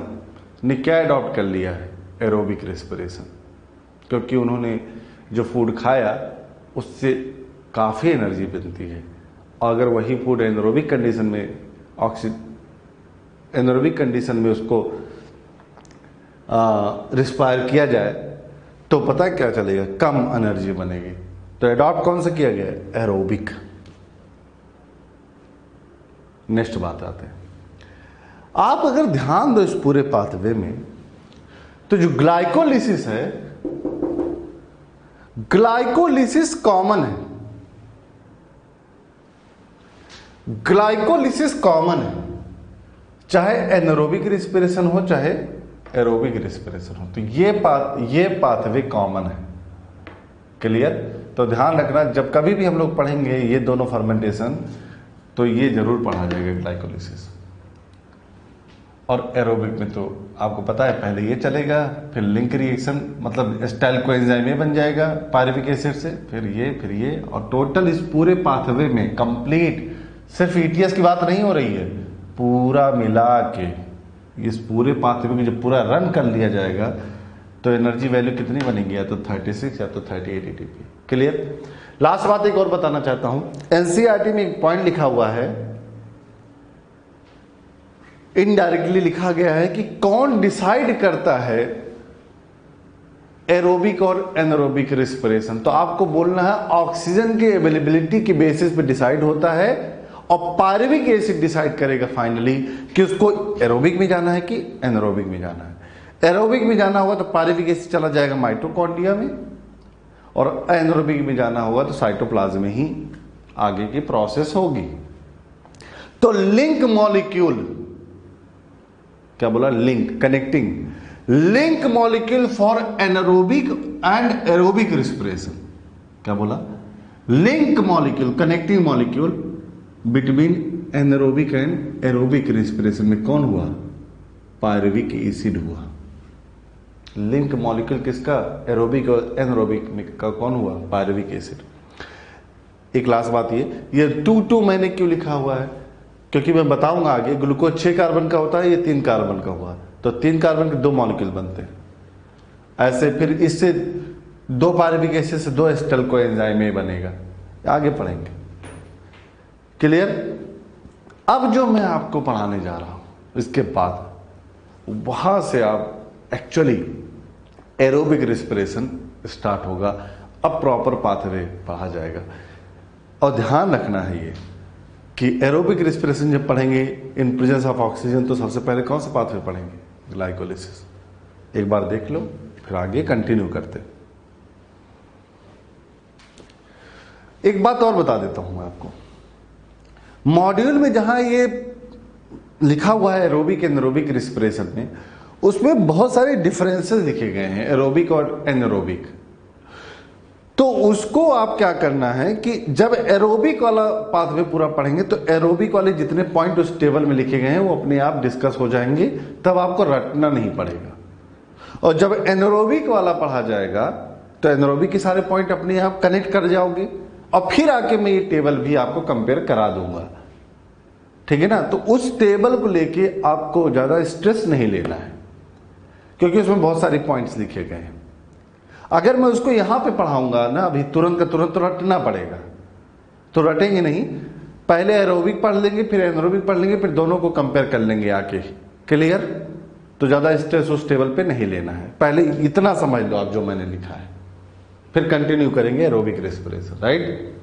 ने क्या अडॉप्ट कर लिया है? Aerobic respiration. क्योंकि उन्होंने जो फूड खाया उससे काफी एनर्जी बनती है। और अगर वही फूड एनएरोबिक कंडीशन में एनएरोबिक कंडीशन में उसको रिस्पायर किया जाए तो पता है क्या चलेगा? कम एनर्जी बनेगी। तो एडॉप्ट कौन सा किया गया है? एरोबिक। नेक्स्ट बात आते हैं। आप अगर ध्यान दो इस पूरे पाथवे में, तो जो ग्लाइकोलिसिस है, ग्लाइकोलिसिस कॉमन है। ग्लाइकोलिसिस कॉमन है, चाहे एनारोबिक रेस्पिरेशन हो चाहे एरोबिक रेस्पिरेशन हो। तो ये पाथवे कॉमन है। क्लियर? तो ध्यान रखना, जब कभी भी हम लोग पढ़ेंगे ये दोनों फर्मेंटेशन तो ये जरूर पढ़ा जाएगा, ग्लाइकोलिसिस। और एरोबिक में तो आपको पता है पहले ये चलेगा, फिर लिंक रिएक्शन मतलब एस्टाइल कोएंजाइम बन जाएगा पायरुविक एसिड से, फिर ये और टोटल इस पूरे पाथवे में कंप्लीट, सिर्फ ईटीएस की बात नहीं हो रही है, पूरा मिला के इस पूरे पाथवे में जब पूरा रन कर लिया जाएगा तो एनर्जी वैल्यू कितनी बनेगी? या तो 36 या तो 38 एटीपी। क्लियर? लास्ट बात एक और बताना चाहता हूं, एनसीईआरटी में एक पॉइंट लिखा हुआ है, इनडायरेक्टली लिखा गया है कि कौन डिसाइड करता है एरोबिक और एनारोबिक रेस्पिरेशन। तो आपको बोलना है ऑक्सीजन की अवेलेबिलिटी के बेसिस पे डिसाइड होता है और पायरुविक एसिड डिसाइड करेगा फाइनली कि उसको एरोबिक में जाना है कि एनारोबिक में जाना है। एरोबिक में जाना होगा तो पायरुविक एसिड चला जाएगा माइटोकॉन्ड्रिया में, और एनारोबिक में जाना होगा तो साइटोप्लाज्म में ही आगे की प्रोसेस होगी। तो लिंक मॉलिक्यूल, क्या बोला? Link, connecting link molecule for anaerobic and aerobic respiration. क्या बोला? Link molecule, connecting molecule between anaerobic and aerobic respiration में कौन हुआ? पायरुविक एसिड हुआ। लिंक मॉलिक्यूल किसका? एरोबिक और एनारोबिक में का कौन हुआ? Pyruvic acid. एक लास्ट बात ये 2 मैंने क्यों लिखा हुआ है? क्योंकि मैं बताऊंगा आगे ग्लूकोज 6 कार्बन का होता है, ये 3 कार्बन का हुआ, तो 3 कार्बन के 2 मॉलिक्यूल बनते हैं। ऐसे फिर इससे 2 पायरुविक एसिड से 2 एसिटल को एंजाइम में बनेगा, आगे पढ़ेंगे। क्लियर? अब जो मैं आपको पढ़ाने जा रहा हूं इसके बाद वहां से आप एक्चुअली एरोबिक रेस्पिरेशन स्टार्ट होगा। अब प्रॉपर पाथवे पढ़ा जाएगा। और ध्यान रखना है ये कि एरोबिक रेस्पिरेशन जब पढ़ेंगे इन प्रेजेंस ऑफ ऑक्सीजन, तो सबसे पहले कौन सा पाथवे पढ़ेंगे? ग्लाइकोलिसिस। एक बार देख लो, फिर आगे कंटिन्यू करते। एक बात और बता देता हूं मैं आपको, मॉड्यूल में जहां ये लिखा हुआ है एरोबिक एनारोबिक रेस्पिरेशन में, उसमें बहुत सारे डिफरेंसेस लिखे गए हैं एरोबिक और एनारोबिक। तो उसको आप क्या करना है कि जब एरोबिक वाला पाथवे पूरा पढ़ेंगे तो एरोबिक वाले जितने पॉइंट उस टेबल में लिखे गए हैं वो अपने आप डिस्कस हो जाएंगे, तब आपको रटना नहीं पड़ेगा। और जब एनारोबिक वाला पढ़ा जाएगा तो एनारोबिक के सारे पॉइंट अपने आप कनेक्ट कर जाओगे, और फिर आके मैं ये टेबल भी आपको कंपेयर करा दूंगा। ठीक है ना? तो उस टेबल को लेके आपको ज्यादा स्ट्रेस नहीं लेना है, क्योंकि उसमें बहुत सारे पॉइंट्स लिखे गए हैं। अगर मैं उसको यहां पे पढ़ाऊंगा ना अभी तुरंत का तुरंत, तो रटना पड़ेगा, तो रटेंगे नहीं। पहले एरोबिक पढ़ लेंगे, फिर एनारोबिक पढ़ लेंगे, फिर दोनों को कंपेयर कर लेंगे आके। क्लियर? तो ज्यादा स्ट्रेस उस टेबल पे नहीं लेना है। पहले इतना समझ लो आप जो मैंने लिखा है, फिर कंटिन्यू करेंगे एरोबिक रेस्पिरेशन। राइट?